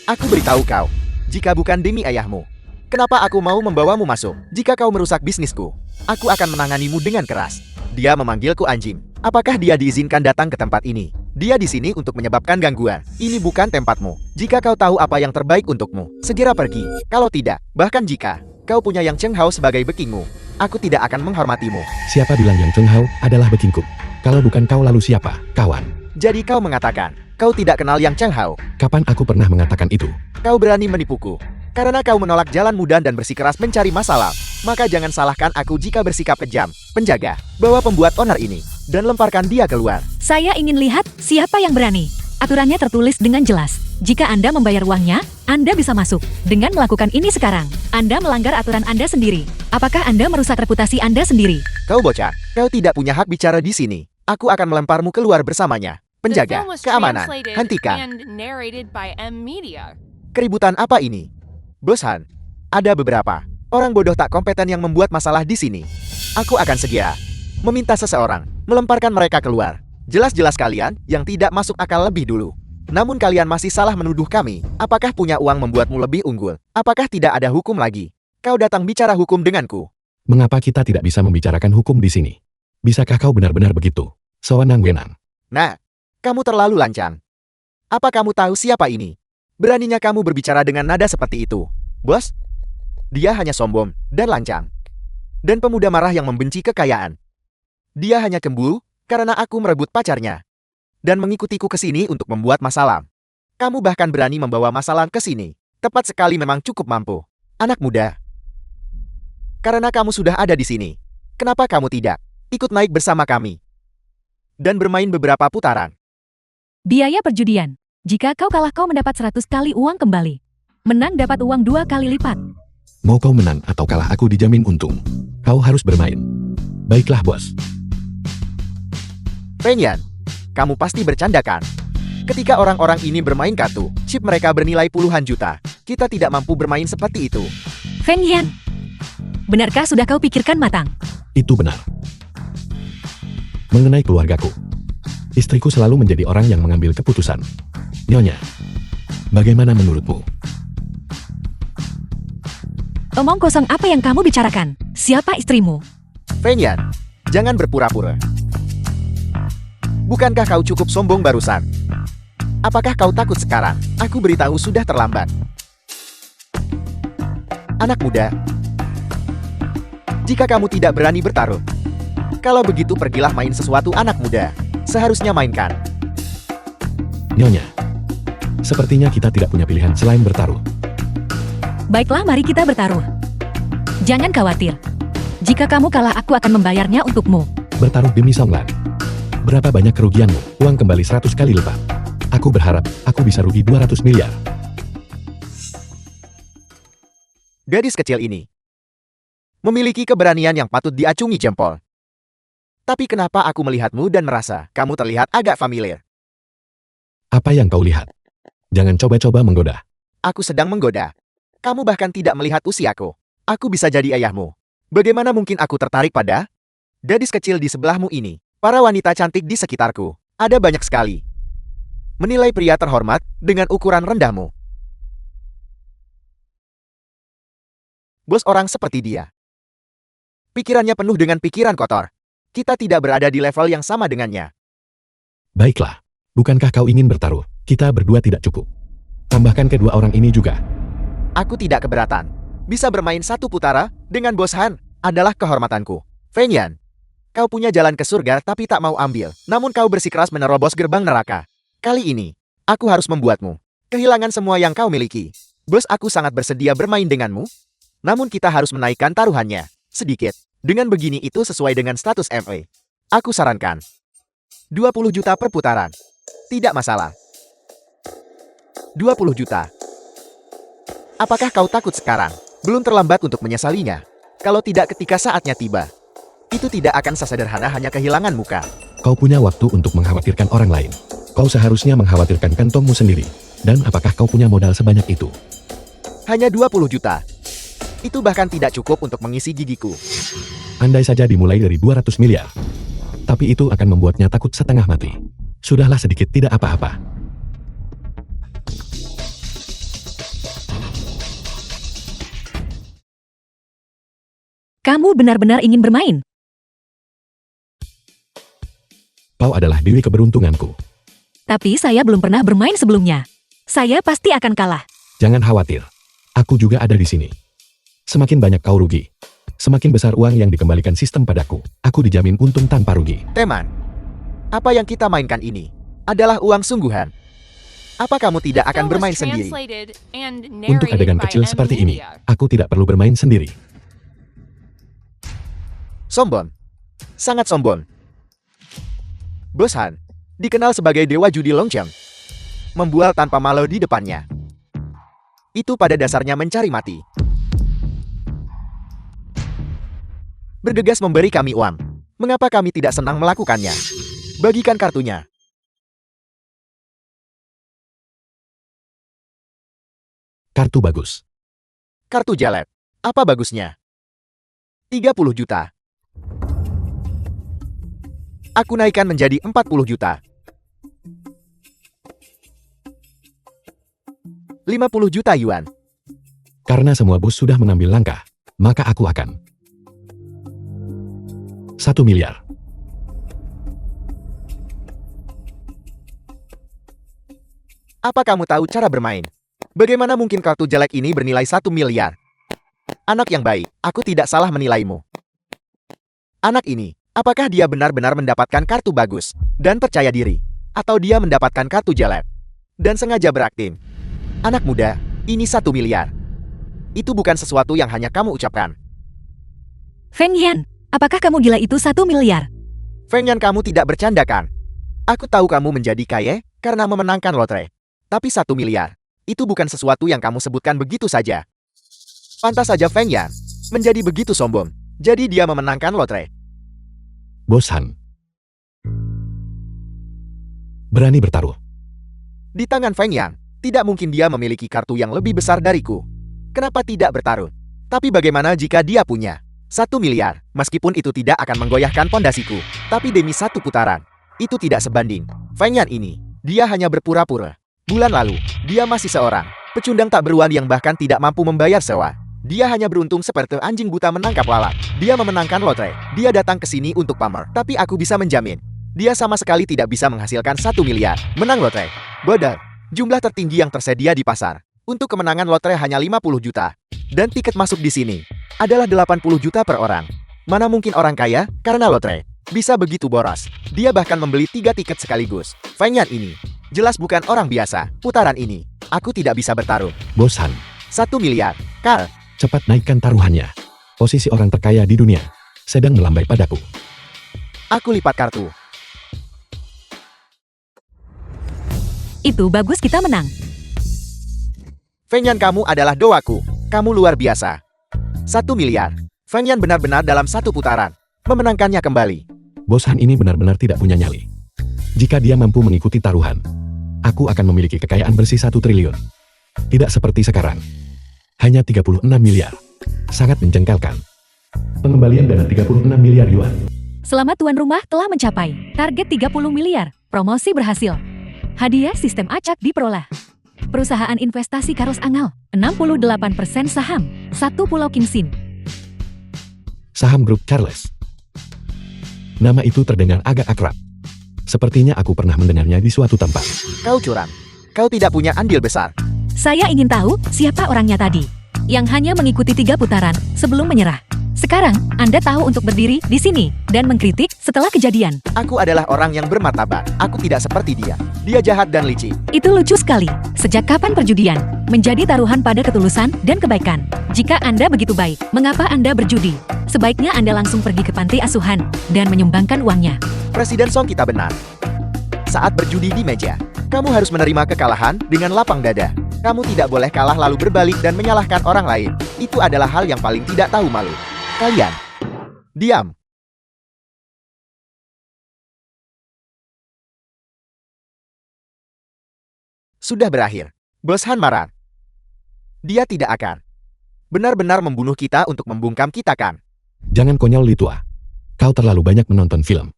Aku beritahu kau, jika bukan demi ayahmu, kenapa aku mau membawamu masuk? Jika kau merusak bisnisku, aku akan menanganimu dengan keras. Dia memanggilku anjing. Apakah dia diizinkan datang ke tempat ini? Dia di sini untuk menyebabkan gangguan. Ini bukan tempatmu. Jika kau tahu apa yang terbaik untukmu, segera pergi. Kalau tidak, bahkan jika kau punya Yang Cheng Hao sebagai bekingmu, aku tidak akan menghormatimu. Siapa bilang Yang Cheng Hao adalah bekingku? Kalau bukan kau lalu siapa, kawan? Jadi kau mengatakan, kau tidak kenal Yang Cheng Hao. Kapan aku pernah mengatakan itu? Kau berani menipuku. Karena kau menolak jalan mudah dan bersikeras mencari masalah, maka jangan salahkan aku jika bersikap kejam. Penjaga, bawa pembuat onar ini, dan lemparkan dia keluar. Saya ingin lihat siapa yang berani. Aturannya tertulis dengan jelas. Jika Anda membayar uangnya, Anda bisa masuk. Dengan melakukan ini sekarang, Anda melanggar aturan Anda sendiri. Apakah Anda merusak reputasi Anda sendiri? Kau bocah, kau tidak punya hak bicara di sini. Aku akan melemparmu keluar bersamanya. Penjaga, keamanan, hentikan. Keributan apa ini? Bos Han, ada beberapa orang bodoh tak kompeten yang membuat masalah di sini. Aku akan segera meminta seseorang melemparkan mereka keluar. Jelas-jelas kalian yang tidak masuk akal lebih dulu. Namun kalian masih salah menuduh kami. Apakah punya uang membuatmu lebih unggul? Apakah tidak ada hukum lagi? Kau datang bicara hukum denganku. Mengapa kita tidak bisa membicarakan hukum di sini? Bisakah kau benar-benar begitu? Sewenang-wenang. Nah, kamu terlalu lancang. Apa kamu tahu siapa ini? Beraninya kamu berbicara dengan nada seperti itu, bos? Dia hanya sombong dan lancang. Dan pemuda marah yang membenci kekayaan. Dia hanya cemburu karena aku merebut pacarnya. Dan mengikutiku ke sini untuk membuat masalah. Kamu bahkan berani membawa masalah ke sini. Tepat sekali, memang cukup mampu. Anak muda. Karena kamu sudah ada di sini, kenapa kamu tidak ikut naik bersama kami? Dan bermain beberapa putaran. Biaya perjudian. Jika kau kalah, kau mendapat 100 kali uang kembali. Menang dapat uang 2 kali lipat. Mau kau menang atau kalah, aku dijamin untung. Kau harus bermain. Baiklah, bos. Feng Yan, kamu pasti bercandakan. Ketika orang-orang ini bermain kartu, chip mereka bernilai puluhan juta. Kita tidak mampu bermain seperti itu. Feng Yan, benarkah sudah kau pikirkan matang? Itu benar. Mengenai keluargaku, istriku selalu menjadi orang yang mengambil keputusan. Nyonya, bagaimana menurutmu? Omong kosong apa yang kamu bicarakan? Siapa istrimu? Feng Yan, jangan berpura-pura. Bukankah kau cukup sombong barusan? Apakah kau takut sekarang? Aku beritahu sudah terlambat. Anak muda, jika kamu tidak berani bertaruh, kalau begitu pergilah main sesuatu. Anak muda, seharusnya mainkan. Nyonya, sepertinya kita tidak punya pilihan selain bertaruh. Baiklah, mari kita bertaruh. Jangan khawatir. Jika kamu kalah, aku akan membayarnya untukmu. Bertaruh demi Songlan. Berapa banyak kerugianmu? Uang kembali 100 kali lipat. Aku berharap aku bisa rugi 200 miliar. Gadis kecil ini memiliki keberanian yang patut diacungi jempol. Tapi kenapa aku melihatmu dan merasa kamu terlihat agak familiar? Apa yang kau lihat? Jangan coba-coba menggoda. Aku sedang menggoda. Kamu bahkan tidak melihat usiaku. Aku bisa jadi ayahmu. Bagaimana mungkin aku tertarik pada gadis kecil di sebelahmu ini? Para wanita cantik di sekitarku ada banyak sekali. Menilai pria terhormat dengan ukuran rendahmu. Bos orang seperti dia. Pikirannya penuh dengan pikiran kotor. Kita tidak berada di level yang sama dengannya. Baiklah, bukankah kau ingin bertaruh? Kita berdua tidak cukup. Tambahkan kedua orang ini juga. Aku tidak keberatan. Bisa bermain satu putara dengan Bos Han adalah kehormatanku. Feng Yan, kau punya jalan ke surga tapi tak mau ambil. Namun kau bersikeras menerobos gerbang neraka. Kali ini, aku harus membuatmu kehilangan semua yang kau miliki. Bos, aku sangat bersedia bermain denganmu. Namun kita harus menaikkan taruhannya sedikit. Dengan begini itu sesuai dengan status MA. Aku sarankan 20 juta per putaran. Tidak masalah. 20 juta. Apakah kau takut sekarang? Belum terlambat untuk menyesalinya. Kalau tidak, ketika saatnya tiba. Itu tidak akan sesederhana hanya kehilangan muka. Kau punya waktu untuk mengkhawatirkan orang lain. Kau seharusnya mengkhawatirkan kantongmu sendiri. Dan apakah kau punya modal sebanyak itu? Hanya 20 juta. Itu bahkan tidak cukup untuk mengisi gigiku. Andai saja dimulai dari 200 miliar. Tapi itu akan membuatnya takut setengah mati. Sudahlah sedikit tidak apa-apa. Kamu benar-benar ingin bermain? Kau adalah dewi keberuntunganku. Tapi saya belum pernah bermain sebelumnya. Saya pasti akan kalah. Jangan khawatir. Aku juga ada di sini. Semakin banyak kau rugi, semakin besar uang yang dikembalikan sistem padaku. Aku dijamin untung tanpa rugi. Teman, apa yang kita mainkan ini adalah uang sungguhan. Apa kamu tidak akan bermain sendiri? Untuk adegan kecil seperti ini, aku tidak perlu bermain sendiri. Sombong. Sangat sombong. Bos Han, dikenal sebagai dewa judi Longcheng. Membual tanpa malu di depannya. Itu pada dasarnya mencari mati. Bergegas memberi kami uang. Mengapa kami tidak senang melakukannya? Bagikan kartunya. Kartu bagus. Kartu jelek. Apa bagusnya? 30 juta. Aku naikkan menjadi 40 juta. 50 juta yuan. Karena semua bos sudah mengambil langkah, maka aku akan 1 miliar. Apa kamu tahu cara bermain? Bagaimana mungkin kartu jelek ini bernilai 1 miliar? Anak yang baik, aku tidak salah menilaimu. Anak ini, apakah dia benar-benar mendapatkan kartu bagus dan percaya diri? Atau dia mendapatkan kartu jelek dan sengaja berakting? Anak muda, ini 1 miliar. Itu bukan sesuatu yang hanya kamu ucapkan. Feng Yan, apakah kamu gila itu 1 miliar? Feng Yan, kamu tidak bercandakan. Aku tahu kamu menjadi kaya karena memenangkan lotre. Tapi 1 miliar, itu bukan sesuatu yang kamu sebutkan begitu saja. Pantas saja Feng Yan menjadi begitu sombong. Jadi dia memenangkan lotre. Bos Han berani bertaruh. Di tangan Feng Yan, tidak mungkin dia memiliki kartu yang lebih besar dariku. Kenapa tidak bertaruh? Tapi bagaimana jika dia punya 1 miliar? Meskipun itu tidak akan menggoyahkan pondasiku, tapi demi 1 putaran, itu tidak sebanding. Feng Yan ini, dia hanya berpura-pura. Bulan lalu, dia masih seorang pecundang tak beruang yang bahkan tidak mampu membayar sewa. Dia hanya beruntung seperti anjing buta menangkap lalat. Dia memenangkan lotre. Dia datang ke sini untuk pamer. Tapi aku bisa menjamin, dia sama sekali tidak bisa menghasilkan 1 miliar. Menang lotre. Bodoh. Jumlah tertinggi yang tersedia di pasar. Untuk kemenangan lotre hanya 50 juta. Dan tiket masuk di sini adalah 80 juta per orang. Mana mungkin orang kaya, karena lotre, bisa begitu boros. Dia bahkan membeli 3 tiket sekaligus. Feng Yan ini jelas bukan orang biasa. Putaran ini, aku tidak bisa bertaruh. Bos Han, 1 miliar. Karl, cepat naikkan taruhannya. Posisi orang terkaya di dunia sedang melambai padaku. aku lipat kartu. Itu bagus, kita menang. Feng Yan, kamu adalah doaku. Kamu luar biasa. 1 miliar. Feng Yan benar-benar dalam 1 putaran memenangkannya kembali. Bos Han ini benar-benar tidak punya nyali. Jika dia mampu mengikuti taruhan, aku akan memiliki kekayaan bersih 1 triliun. Tidak seperti sekarang. Hanya 36 miliar. Sangat menjengkelkan. Pengembalian dana 36 miliar yuan. Selamat tuan rumah telah mencapai target 30 miliar. Promosi berhasil. Hadiah sistem acak diperoleh. Perusahaan investasi Karos Angal, 68% saham, 1 Pulau Kinsin. Saham grup Charles. Nama itu terdengar agak akrab. Sepertinya aku pernah mendengarnya di suatu tempat. Kau curang. Kau tidak punya andil besar. Saya ingin tahu siapa orangnya tadi, yang hanya mengikuti 3 putaran sebelum menyerah. Sekarang, Anda tahu untuk berdiri di sini dan mengkritik setelah kejadian. Aku adalah orang yang bermartabat. Aku tidak seperti dia. Dia jahat dan licik. Itu lucu sekali. Sejak kapan perjudian menjadi taruhan pada ketulusan dan kebaikan? Jika Anda begitu baik, mengapa Anda berjudi? Sebaiknya Anda langsung pergi ke panti asuhan dan menyumbangkan uangnya. Presiden Song kita benar. Saat berjudi di meja, kamu harus menerima kekalahan dengan lapang dada. Kamu tidak boleh kalah lalu berbalik dan menyalahkan orang lain. Itu adalah hal yang paling tidak tahu malu. Kalian, diam. sudah berakhir. Bos Han marah. Dia tidak akan benar-benar membunuh kita untuk membungkam kita kan? Jangan konyol Li Tua. Kau terlalu banyak menonton film.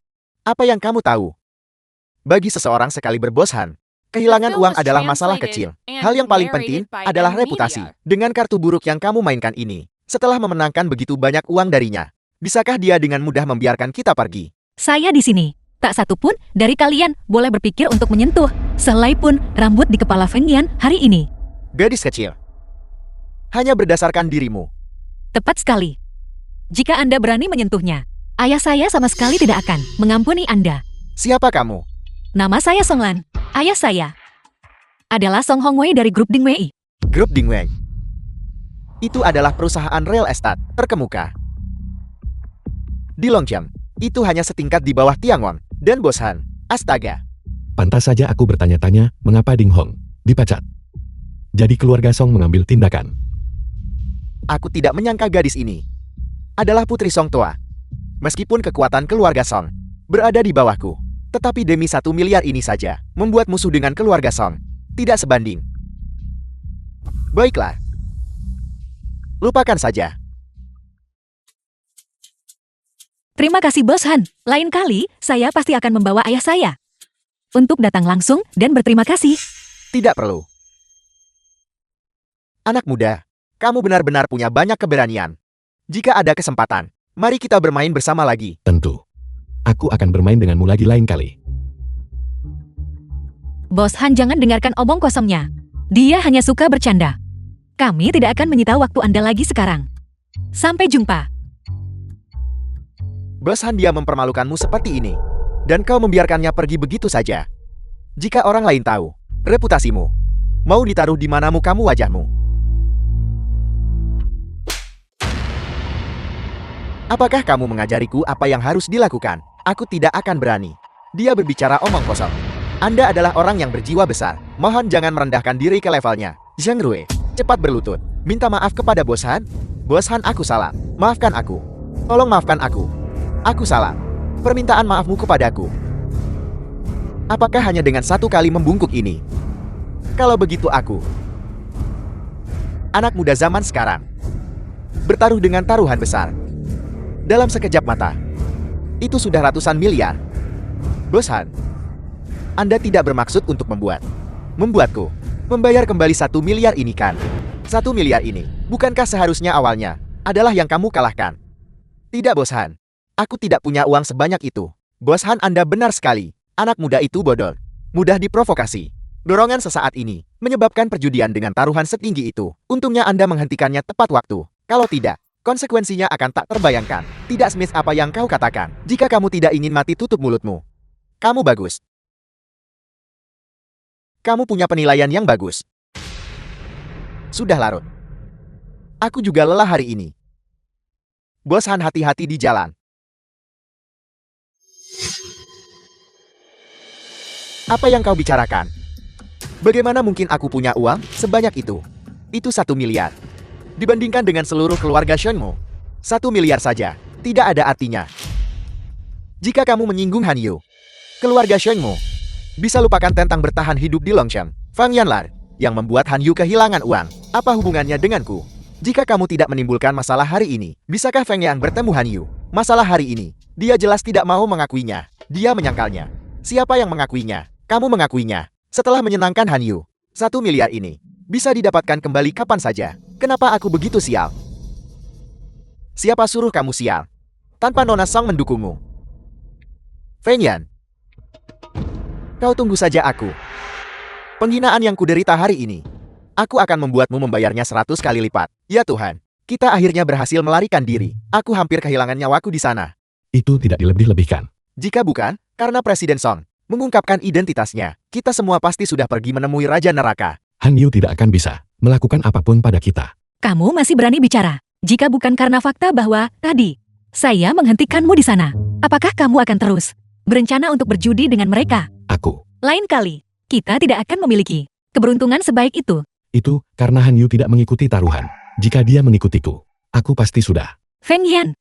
Apa yang kamu tahu? Bagi seseorang sekali berbos Han, kehilangan uang adalah masalah kecil. Hal yang paling penting adalah reputasi. Dengan kartu buruk yang kamu mainkan ini, setelah memenangkan begitu banyak uang darinya, bisakah dia dengan mudah membiarkan kita pergi? Saya di sini. Tak satu pun dari kalian boleh berpikir untuk menyentuh sehelai pun rambut di kepala Feng Yan hari ini. Gadis kecil. Hanya berdasarkan dirimu. Tepat sekali. Jika Anda berani menyentuhnya, ayah saya sama sekali tidak akan mengampuni Anda. Siapa kamu? Nama saya Song Lan. Ayah saya adalah Song Hongwei dari grup Dingwei. Grup Dingwei. Itu adalah perusahaan real estate terkemuka di Longqiang. Itu hanya setingkat di bawah Tiangwon dan Bos Han. Astaga. Pantas saja aku bertanya-tanya mengapa Ding Hong dipecat. Jadi keluarga Song mengambil tindakan. Aku tidak menyangka gadis ini adalah putri Song Tua. Meskipun kekuatan keluarga Song berada di bawahku, tetapi demi 1 miliar ini saja membuat musuh dengan keluarga Song tidak sebanding. Baiklah. Lupakan saja. Terima kasih Bos Han. Lain kali, saya pasti akan membawa ayah saya untuk datang langsung dan berterima kasih. Tidak perlu. Anak muda, kamu benar-benar punya banyak keberanian. Jika ada kesempatan, mari kita bermain bersama lagi. Tentu. Aku akan bermain denganmu lagi lain kali. Bos Han, jangan dengarkan omong kosongnya. Dia hanya suka bercanda. Kami tidak akan menyita waktu Anda lagi sekarang. Sampai jumpa. Bos Han, dia mempermalukanmu seperti ini. Dan kau membiarkannya pergi begitu saja. Jika orang lain tahu, reputasimu mau ditaruh di mana mukamu wajahmu. Apakah kamu mengajariku apa yang harus dilakukan? Aku tidak akan berani. Dia berbicara omong kosong. Anda adalah orang yang berjiwa besar. Mohon jangan merendahkan diri ke levelnya. Zhang Rui, cepat berlutut. Minta maaf kepada Bos Han. Bos Han, aku salah. Maafkan aku. Tolong maafkan aku. Aku salah. Permintaan maafmu kepadaku. Apakah hanya dengan satu kali membungkuk ini? Kalau begitu aku, anak muda zaman sekarang, bertaruh dengan taruhan besar. Dalam sekejap mata, itu sudah ratusan miliar. Bos Han, Anda tidak bermaksud untuk membuatku membayar kembali 1 miliar ini kan? 1 miliar ini, bukankah seharusnya awalnya adalah yang kamu kalahkan? Tidak Bos Han. Aku tidak punya uang sebanyak itu. Bos Han, Anda benar sekali. Anak muda itu bodoh. Mudah diprovokasi. Dorongan sesaat ini menyebabkan perjudian dengan taruhan setinggi itu. Untungnya Anda menghentikannya tepat waktu. Kalau tidak, konsekuensinya akan tak terbayangkan. Tidak Smith apa yang kau katakan. Jika kamu tidak ingin mati, tutup mulutmu. Kamu bagus. Kamu punya penilaian yang bagus. Sudah larut. Aku juga lelah hari ini. Bos Han, hati-hati di jalan. Apa yang kau bicarakan? Bagaimana mungkin aku punya uang sebanyak itu? Itu 1 miliar. Dibandingkan dengan seluruh keluarga Shenmu, 1 miliar saja tidak ada artinya. Jika kamu menyinggung Han Yu, keluarga Shenmu, bisa lupakan tentang bertahan hidup di Longqiang. Fang Yanlar, yang membuat Han Yu kehilangan uang, apa hubungannya denganku? Jika kamu tidak menimbulkan masalah hari ini, bisakah Feng Yang bertemu Han Yu? Masalah hari ini, dia jelas tidak mau mengakuinya. Dia menyangkalnya. Siapa yang mengakuinya? Kamu mengakuinya. Setelah menyenangkan Han Yu, 1 miliar ini bisa didapatkan kembali kapan saja. Kenapa aku begitu sial? Siapa suruh kamu sial? Tanpa Nona Song mendukungmu. Feng Yan, kau tunggu saja aku. Penghinaan yang kuderita hari ini, aku akan membuatmu membayarnya 100 kali lipat. Ya Tuhan, kita akhirnya berhasil melarikan diri. Aku hampir kehilangan nyawaku di sana. Itu tidak dilebih-lebihkan. Jika bukan, karena Presiden Song mengungkapkan identitasnya, kita semua pasti sudah pergi menemui Raja Neraka. Han Yu tidak akan bisa melakukan apapun pada kita. Kamu masih berani bicara. Jika bukan karena fakta bahwa tadi saya menghentikanmu di sana, apakah kamu akan terus berencana untuk berjudi dengan mereka? Aku. Lain kali, kita tidak akan memiliki keberuntungan sebaik itu. Itu karena Han Yu tidak mengikuti taruhan. Jika dia mengikutiku, aku pasti sudah. Feng Yan,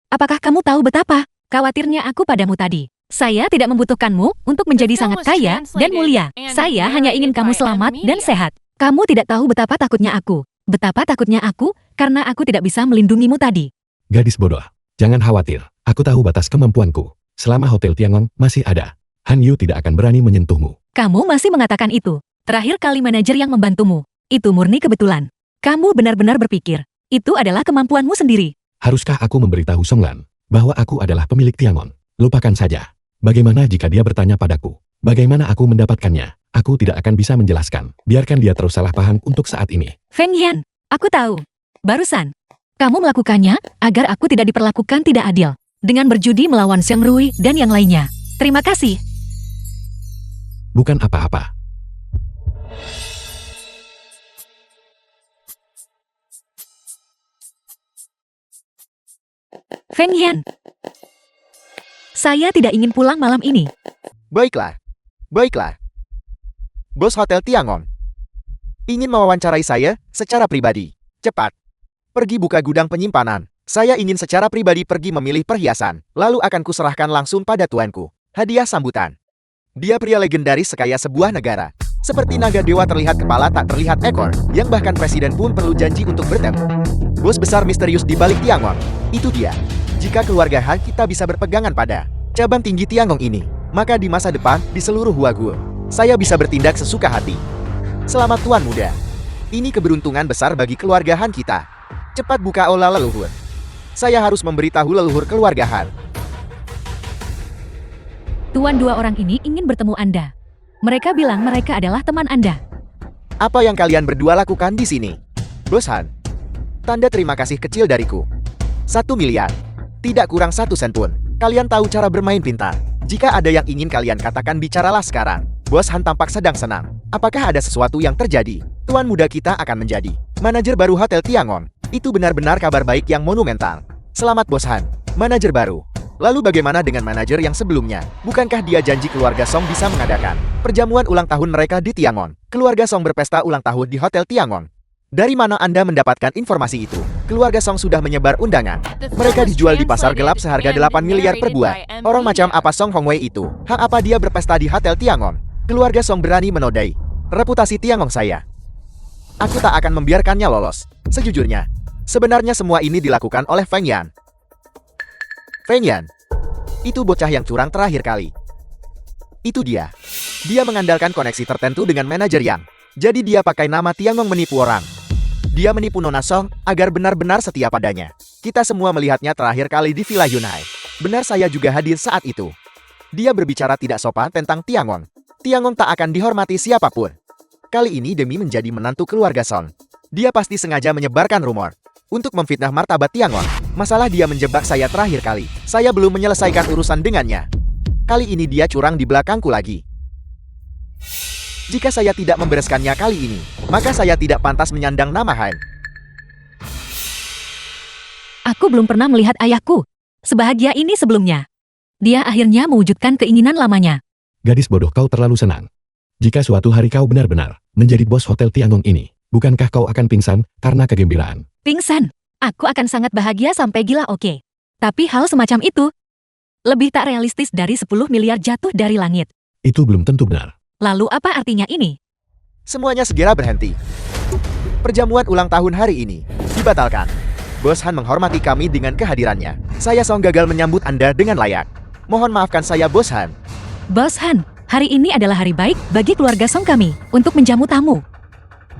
apakah kamu tahu betapa khawatirnya aku padamu tadi? Saya tidak membutuhkanmu untuk menjadi sangat kaya dan mulia. Saya hanya ingin kamu selamat dan sehat. Kamu tidak tahu betapa takutnya aku. Betapa takutnya aku, karena aku tidak bisa melindungimu tadi. Gadis bodoh, jangan khawatir. Aku tahu batas kemampuanku. Selama Hotel Tiangong masih ada, Han Yu tidak akan berani menyentuhmu. Kamu masih mengatakan itu. Terakhir kali manajer yang membantumu. Itu murni kebetulan. Kamu benar-benar berpikir, itu adalah kemampuanmu sendiri. Haruskah aku memberitahu Songlan bahwa aku adalah pemilik Tiangon? Lupakan saja. Bagaimana jika dia bertanya padaku? Bagaimana aku mendapatkannya? Aku tidak akan bisa menjelaskan. Biarkan dia terus salah paham untuk saat ini. Feng Yan, aku tahu. Barusan, kamu melakukannya agar aku tidak diperlakukan tidak adil. Dengan berjudi melawan Xiang Rui dan yang lainnya. Terima kasih. Bukan apa-apa. Feng Yan. Saya tidak ingin pulang malam ini. Baiklah. Baiklah. Bos Hotel Tiangong ingin mewawancarai saya secara pribadi. Cepat. Pergi buka gudang penyimpanan. Saya ingin secara pribadi pergi memilih perhiasan. Lalu akan kuserahkan langsung pada tuanku. Hadiah sambutan. Dia pria legendaris sekaya sebuah negara. Seperti naga dewa terlihat kepala tak terlihat ekor. Yang bahkan presiden pun perlu janji untuk bertemu. Bos besar misterius di balik Tiangong. Itu dia. Jika keluarga Han kita bisa berpegangan pada cabang tinggi Tiangong ini, maka di masa depan, di seluruh Huagu, saya bisa bertindak sesuka hati. Selamat Tuan Muda. Ini keberuntungan besar bagi keluarga Han kita. Cepat buka olah leluhur. Saya harus memberitahu leluhur keluarga Han. Tuan, dua orang ini ingin bertemu Anda. Mereka bilang mereka adalah teman Anda. Apa yang kalian berdua lakukan di sini? Bos Han. Tanda terima kasih kecil dariku. 1 miliar. Tidak kurang 1 sen pun. Kalian tahu cara bermain pintar. Jika ada yang ingin kalian katakan, bicaralah sekarang. Bos Han tampak sedang senang. Apakah ada sesuatu yang terjadi? Tuan muda kita akan menjadi manajer baru Hotel Tiangong. Itu benar-benar kabar baik yang monumental. Selamat Bos Han, manajer baru. Lalu bagaimana dengan manajer yang sebelumnya? Bukankah dia janji keluarga Song bisa mengadakan perjamuan ulang tahun mereka di Tiangong? Keluarga Song berpesta ulang tahun di Hotel Tiangong. Dari mana Anda mendapatkan informasi itu? Keluarga Song sudah menyebar undangan. Mereka dijual di pasar gelap seharga 8 miliar per buah. Orang macam apa Song Hongwei itu? Hak apa dia berpesta di Hotel Tiangong? Keluarga Song berani menodai reputasi Tiangong saya. Aku tak akan membiarkannya lolos. Sejujurnya, sebenarnya semua ini dilakukan oleh Feng Yan. Feng Yan, itu bocah yang curang terakhir kali. Itu dia. Dia mengandalkan koneksi tertentu dengan manajer Yang. Jadi dia pakai nama Tiangong menipu orang. Dia menipu Nona Song agar benar-benar setia padanya. Kita semua melihatnya terakhir kali di Villa Yunhai. Benar, saya juga hadir saat itu. Dia berbicara tidak sopan tentang Tiangong. Tiangong tak akan dihormati siapapun. Kali ini demi menjadi menantu keluarga Song, dia pasti sengaja menyebarkan rumor untuk memfitnah martabat Tiangong. Masalah dia menjebak saya terakhir kali. Saya belum menyelesaikan urusan dengannya. Kali ini dia curang di belakangku lagi. Jika saya tidak membereskannya kali ini, maka saya tidak pantas menyandang nama Han. Aku belum pernah melihat ayahku sebahagia ini sebelumnya. Dia akhirnya mewujudkan keinginan lamanya. Gadis bodoh, kau terlalu senang. Jika suatu hari kau benar-benar menjadi bos Hotel Tiangong ini, bukankah kau akan pingsan karena kegembiraan? Pingsan? Aku akan sangat bahagia sampai gila, oke. Tapi hal semacam itu lebih tak realistis dari 10 miliar jatuh dari langit. Itu belum tentu benar. Lalu apa artinya ini? Semuanya segera berhenti. Perjamuan ulang tahun hari ini dibatalkan. Bos Han menghormati kami dengan kehadirannya. Saya Song gagal menyambut Anda dengan layak. Mohon maafkan saya, Bos Han. Bos Han, hari ini adalah hari baik bagi keluarga Song kami untuk menjamu tamu.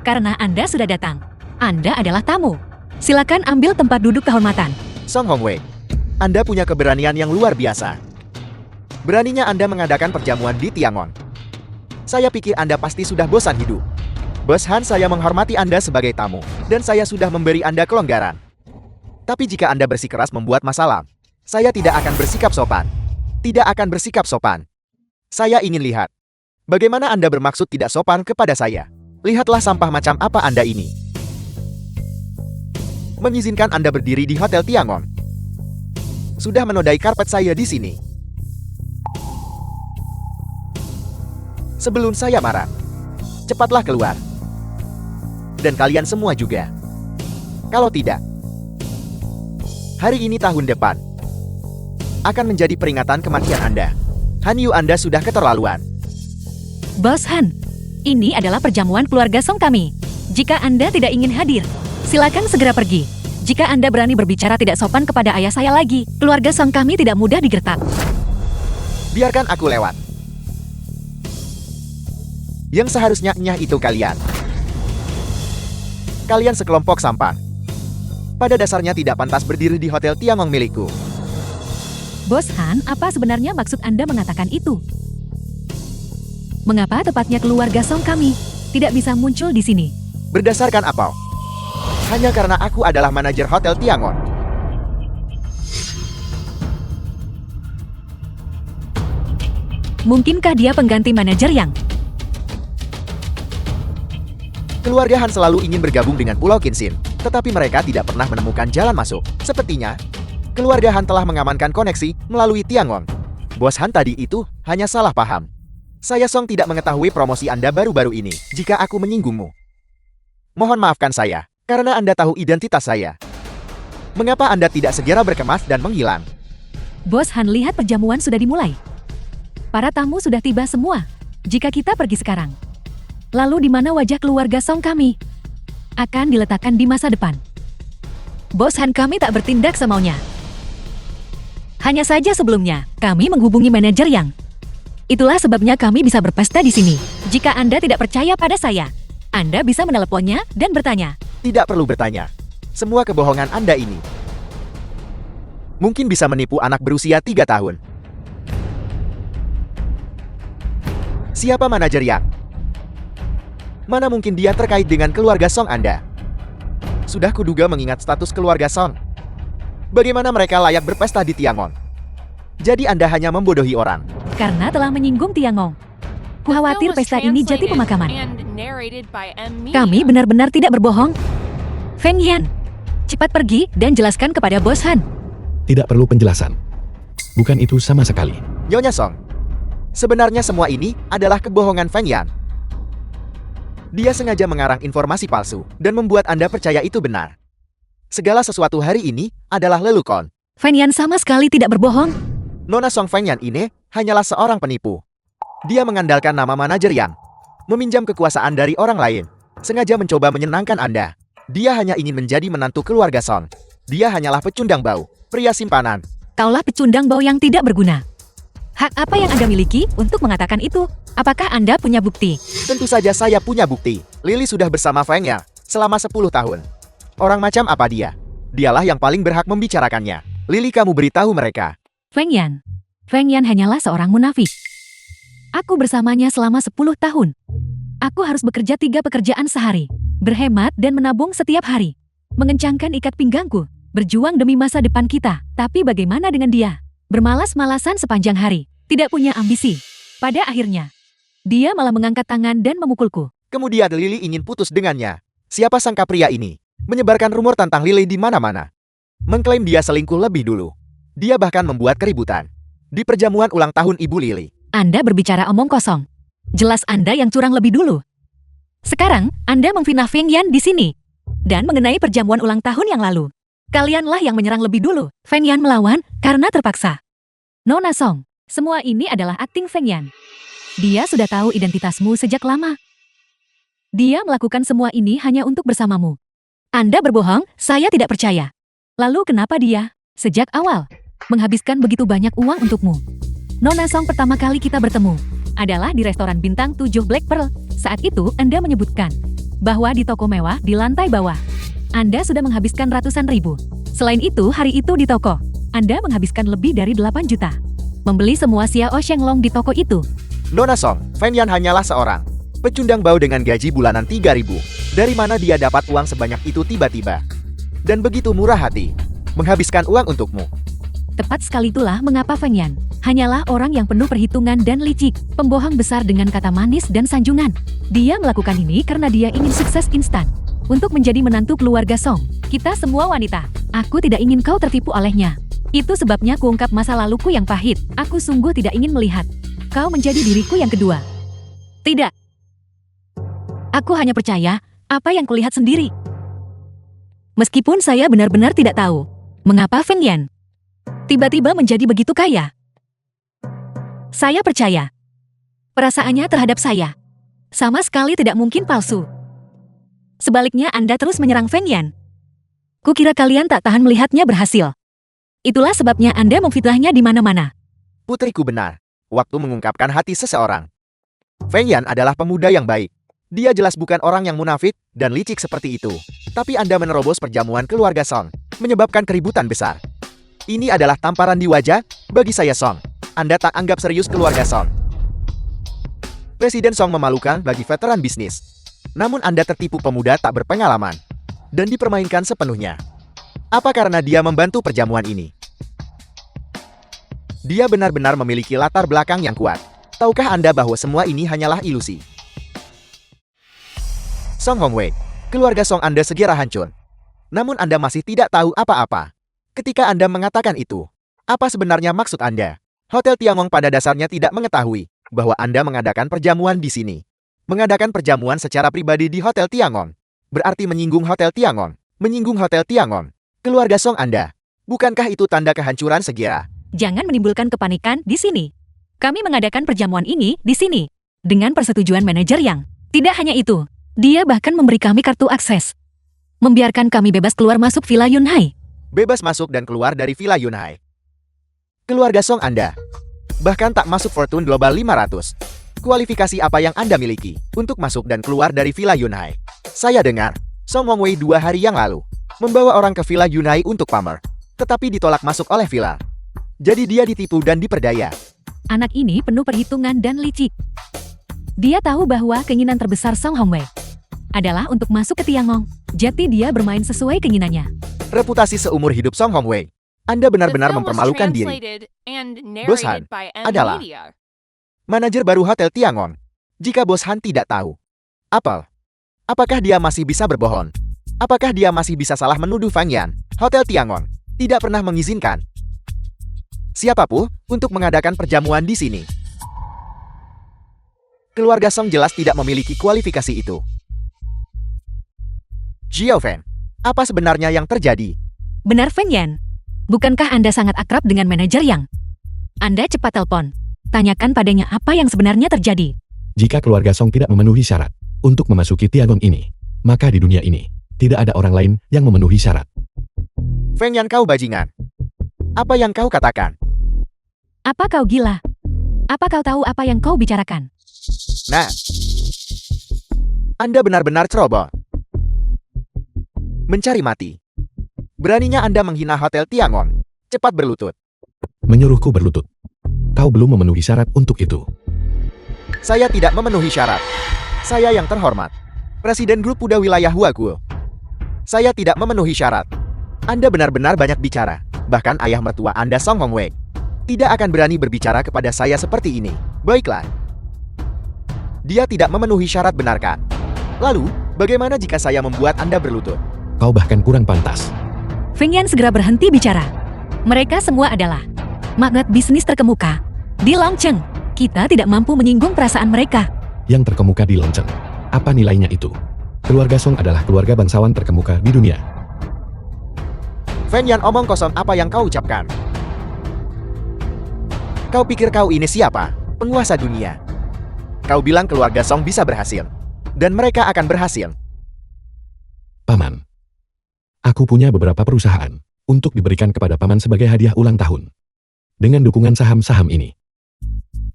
Karena Anda sudah datang. Anda adalah tamu. Silakan ambil tempat duduk kehormatan. Song Hongwei, Anda punya keberanian yang luar biasa. Beraninya Anda mengadakan perjamuan di Tiangong. Saya pikir Anda pasti sudah bosan hidup. Bos Han, saya menghormati Anda sebagai tamu, dan saya sudah memberi Anda kelonggaran. Tapi jika Anda bersikeras membuat masalah, saya tidak akan bersikap sopan. Tidak akan bersikap sopan. Saya ingin lihat bagaimana Anda bermaksud tidak sopan kepada saya. Lihatlah sampah macam apa Anda ini. Mengizinkan Anda berdiri di Hotel Tiangong. Sudah menodai karpet saya di sini. Sebelum saya marah, cepatlah keluar. Dan kalian semua juga. Kalau tidak, hari ini tahun depan akan menjadi peringatan kematian Anda. Han Yu, Anda sudah keterlaluan. Bos Han, ini adalah perjamuan keluarga Song kami. Jika Anda tidak ingin hadir, silakan segera pergi. Jika Anda berani berbicara tidak sopan kepada ayah saya lagi, keluarga Song kami tidak mudah digertak. Biarkan aku lewat. Yang seharusnya nyah itu kalian. Kalian sekelompok sampah. Pada dasarnya tidak pantas berdiri di Hotel Tiangong milikku. Bos Han, apa sebenarnya maksud Anda mengatakan itu? Mengapa tepatnya keluarga Song kami tidak bisa muncul di sini? Berdasarkan apa? Hanya karena aku adalah manajer Hotel Tiangong. Mungkinkah dia pengganti manajer Yang? Keluarga Han selalu ingin bergabung dengan Pulau Qinxin, tetapi mereka tidak pernah menemukan jalan masuk. Sepertinya, keluarga Han telah mengamankan koneksi melalui Tiangong. Bos Han tadi itu hanya salah paham. Saya Song tidak mengetahui promosi Anda baru-baru ini. Jika aku menyinggungmu, mohon maafkan saya, karena Anda tahu identitas saya. Mengapa Anda tidak segera berkemas dan menghilang? Bos Han, lihat perjamuan sudah dimulai. Para tamu sudah tiba semua. Jika kita pergi sekarang, lalu di mana wajah keluarga Song kami? Akan diletakkan di masa depan. Bos Han, kami tak bertindak semaunya. Hanya saja sebelumnya, kami menghubungi manajer Yang. Itulah sebabnya kami bisa berpesta di sini. Jika Anda tidak percaya pada saya, Anda bisa meneleponnya dan bertanya. Tidak perlu bertanya. Semua kebohongan Anda ini mungkin bisa menipu anak berusia 3 tahun. Siapa manajer Yang? Mana mungkin dia terkait dengan keluarga Song Anda? Sudah kuduga mengingat status keluarga Song. Bagaimana mereka layak berpesta di Tiangong? Jadi Anda hanya membodohi orang. Karena telah menyinggung Tiangong. Khawatir pesta ini jati pemakaman. Kami benar-benar tidak berbohong. Feng Yan, cepat pergi dan jelaskan kepada Bos Han. Tidak perlu penjelasan. Bukan itu sama sekali. Nyonya Song, sebenarnya semua ini adalah kebohongan Feng Yan. Dia sengaja mengarang informasi palsu dan membuat Anda percaya itu benar. Segala sesuatu hari ini adalah lelukon. Feng Yan sama sekali tidak berbohong. Nona Song Feng Yan ini hanyalah seorang penipu. Dia mengandalkan nama manajer Yang, meminjam kekuasaan dari orang lain, sengaja mencoba menyenangkan Anda. Dia hanya ingin menjadi menantu keluarga Song. Dia hanyalah pecundang bau, pria simpanan. Kaulah pecundang bau yang tidak berguna. Hak apa yang Anda miliki untuk mengatakan itu? Apakah Anda punya bukti? Tentu saja saya punya bukti. Lily sudah bersama Feng Yan selama 10 tahun. Orang macam apa dia? Dialah yang paling berhak membicarakannya. Lily, kamu beritahu mereka. Feng Yan hanyalah seorang munafik. Aku bersamanya selama 10 tahun. Aku harus bekerja 3 pekerjaan sehari, berhemat dan menabung setiap hari, mengencangkan ikat pinggangku, berjuang demi masa depan kita. Tapi bagaimana dengan dia? Bermalas-malasan sepanjang hari, tidak punya ambisi. Pada akhirnya, dia malah mengangkat tangan dan memukulku. Kemudian Lily ingin putus dengannya. Siapa sangka pria ini menyebarkan rumor tentang Lily di mana-mana. Mengklaim dia selingkuh lebih dulu. Dia bahkan membuat keributan di perjamuan ulang tahun Ibu Lily. Anda berbicara omong kosong. Jelas Anda yang curang lebih dulu. Sekarang, Anda memfitnah Feng Yan di sini. Dan mengenai perjamuan ulang tahun yang lalu, kalianlah yang menyerang lebih dulu. Feng Yan melawan karena terpaksa. Nona Song, semua ini adalah akting Feng Yan. Dia sudah tahu identitasmu sejak lama. Dia melakukan semua ini hanya untuk bersamamu. Anda berbohong, saya tidak percaya. Lalu kenapa dia, sejak awal, menghabiskan begitu banyak uang untukmu? Nona Song, pertama kali kita bertemu adalah di restoran bintang 7 Black Pearl. Saat itu Anda menyebutkan bahwa di toko mewah di lantai bawah, Anda sudah menghabiskan ratusan ribu. Selain itu, hari itu di toko, Anda menghabiskan lebih dari 8 juta. Membeli semua Xiao Shenglong di toko itu. Nona Song, Feng Yan hanyalah seorang pecundang bau dengan gaji bulanan 3.000. Dari mana dia dapat uang sebanyak itu tiba-tiba? Dan begitu murah hati, menghabiskan uang untukmu. Tepat sekali, itulah mengapa Feng Yan hanyalah orang yang penuh perhitungan dan licik, pembohong besar dengan kata manis dan sanjungan. Dia melakukan ini karena dia ingin sukses instan untuk menjadi menantu keluarga Song. Kita semua wanita. Aku tidak ingin kau tertipu olehnya. Itu sebabnya kuungkap masa laluku yang pahit. Aku sungguh tidak ingin melihat kau menjadi diriku yang kedua. Tidak. Aku hanya percaya apa yang kulihat sendiri. Meskipun saya benar-benar tidak tahu mengapa Feng Yan tiba-tiba menjadi begitu kaya. Saya percaya. Perasaannya terhadap saya sama sekali tidak mungkin palsu. Sebaliknya Anda terus menyerang Feng Yan. Kukira kalian tak tahan melihatnya berhasil. Itulah sebabnya Anda memfitnahnya di mana-mana. Putriku benar. Waktu mengungkapkan hati seseorang. Feng Yan adalah pemuda yang baik. Dia jelas bukan orang yang munafik dan licik seperti itu. Tapi Anda menerobos perjamuan keluarga Song, menyebabkan keributan besar. Ini adalah tamparan di wajah bagi saya Song. Anda tak anggap serius keluarga Song. Presiden Song memalukan bagi veteran bisnis. Namun Anda tertipu pemuda tak berpengalaman dan dipermainkan sepenuhnya. Apa karena dia membantu perjamuan ini? Dia benar-benar memiliki latar belakang yang kuat. Tahukah Anda bahwa semua ini hanyalah ilusi? Song Hongwei, keluarga Song Anda segera hancur. Namun Anda masih tidak tahu apa-apa. Ketika Anda mengatakan itu, apa sebenarnya maksud Anda? Hotel Tiangong pada dasarnya tidak mengetahui bahwa Anda mengadakan perjamuan di sini. Mengadakan perjamuan secara pribadi di Hotel Tiangong berarti menyinggung Hotel Tiangong. Menyinggung Hotel Tiangong. Keluarga Song Anda. Bukankah itu tanda kehancuran segera? Jangan menimbulkan kepanikan di sini. Kami mengadakan perjamuan ini di sini dengan persetujuan manajer Yang. Tidak hanya itu, dia bahkan memberi kami kartu akses. Membiarkan kami bebas keluar masuk Villa Yunhai. Bebas masuk dan keluar dari Villa Yunhai. Keluarga Song Anda bahkan tak masuk Fortune Global 500. Kualifikasi apa yang Anda miliki untuk masuk dan keluar dari Villa Yunhai? Saya dengar, Song Hongwei 2 hari yang lalu membawa orang ke Villa Yunhai untuk pamer, tetapi ditolak masuk oleh Villa. Jadi dia ditipu dan diperdaya. Anak ini penuh perhitungan dan licik. Dia tahu bahwa keinginan terbesar Song Hongwei adalah untuk masuk ke Tiangong. Jadi dia bermain sesuai keinginannya. Reputasi seumur hidup Song Hongwei. Anda benar-benar mempermalukan diri. Bos Han adalah manajer baru Hotel Tiangong. Jika Bos Han tidak tahu, apakah dia masih bisa berbohong? Apakah dia masih bisa salah menuduh Feng Yan? Hotel Tiangong tidak pernah mengizinkan siapapun untuk mengadakan perjamuan di sini. Keluarga Song jelas tidak memiliki kualifikasi itu. Xiao Feng, apa sebenarnya yang terjadi? Benar Feng Yan. Bukankah Anda sangat akrab dengan manajer Yang? Anda cepat telepon. Tanyakan padanya apa yang sebenarnya terjadi. Jika keluarga Song tidak memenuhi syarat untuk memasuki Tiangong ini, maka di dunia ini tidak ada orang lain yang memenuhi syarat. Feng Yan, kau bajingan. Apa yang kau katakan? Apa kau gila? Apa kau tahu apa yang kau bicarakan? Nah, Anda benar-benar ceroboh. Mencari mati. Beraninya Anda menghina Hotel Tiangong. Cepat berlutut. Menyuruhku berlutut. Kau belum memenuhi syarat untuk itu. Saya tidak memenuhi syarat. Saya yang terhormat, Presiden Grup Puda Wilayah Huaguo. Saya tidak memenuhi syarat. Anda benar-benar banyak bicara. Bahkan ayah mertua Anda Song Hongwei tidak akan berani berbicara kepada saya seperti ini. Baiklah. Dia tidak memenuhi syarat, benarkan? Lalu, bagaimana jika saya membuat Anda berlutut? Kau bahkan kurang pantas. Feng Yan segera berhenti bicara. Mereka semua adalah magnat bisnis terkemuka di Longcheng. Kita tidak mampu menyinggung perasaan mereka. Yang terkemuka di Longcheng. Apa nilainya itu? Keluarga Song adalah keluarga bangsawan terkemuka di dunia. Feng Yan, omong kosong apa yang kau ucapkan? Kau pikir kau ini siapa? Penguasa dunia. Kau bilang keluarga Song bisa berhasil. Dan mereka akan berhasil. Paman. Aku punya beberapa perusahaan untuk diberikan kepada Paman sebagai hadiah ulang tahun. Dengan dukungan saham-saham ini,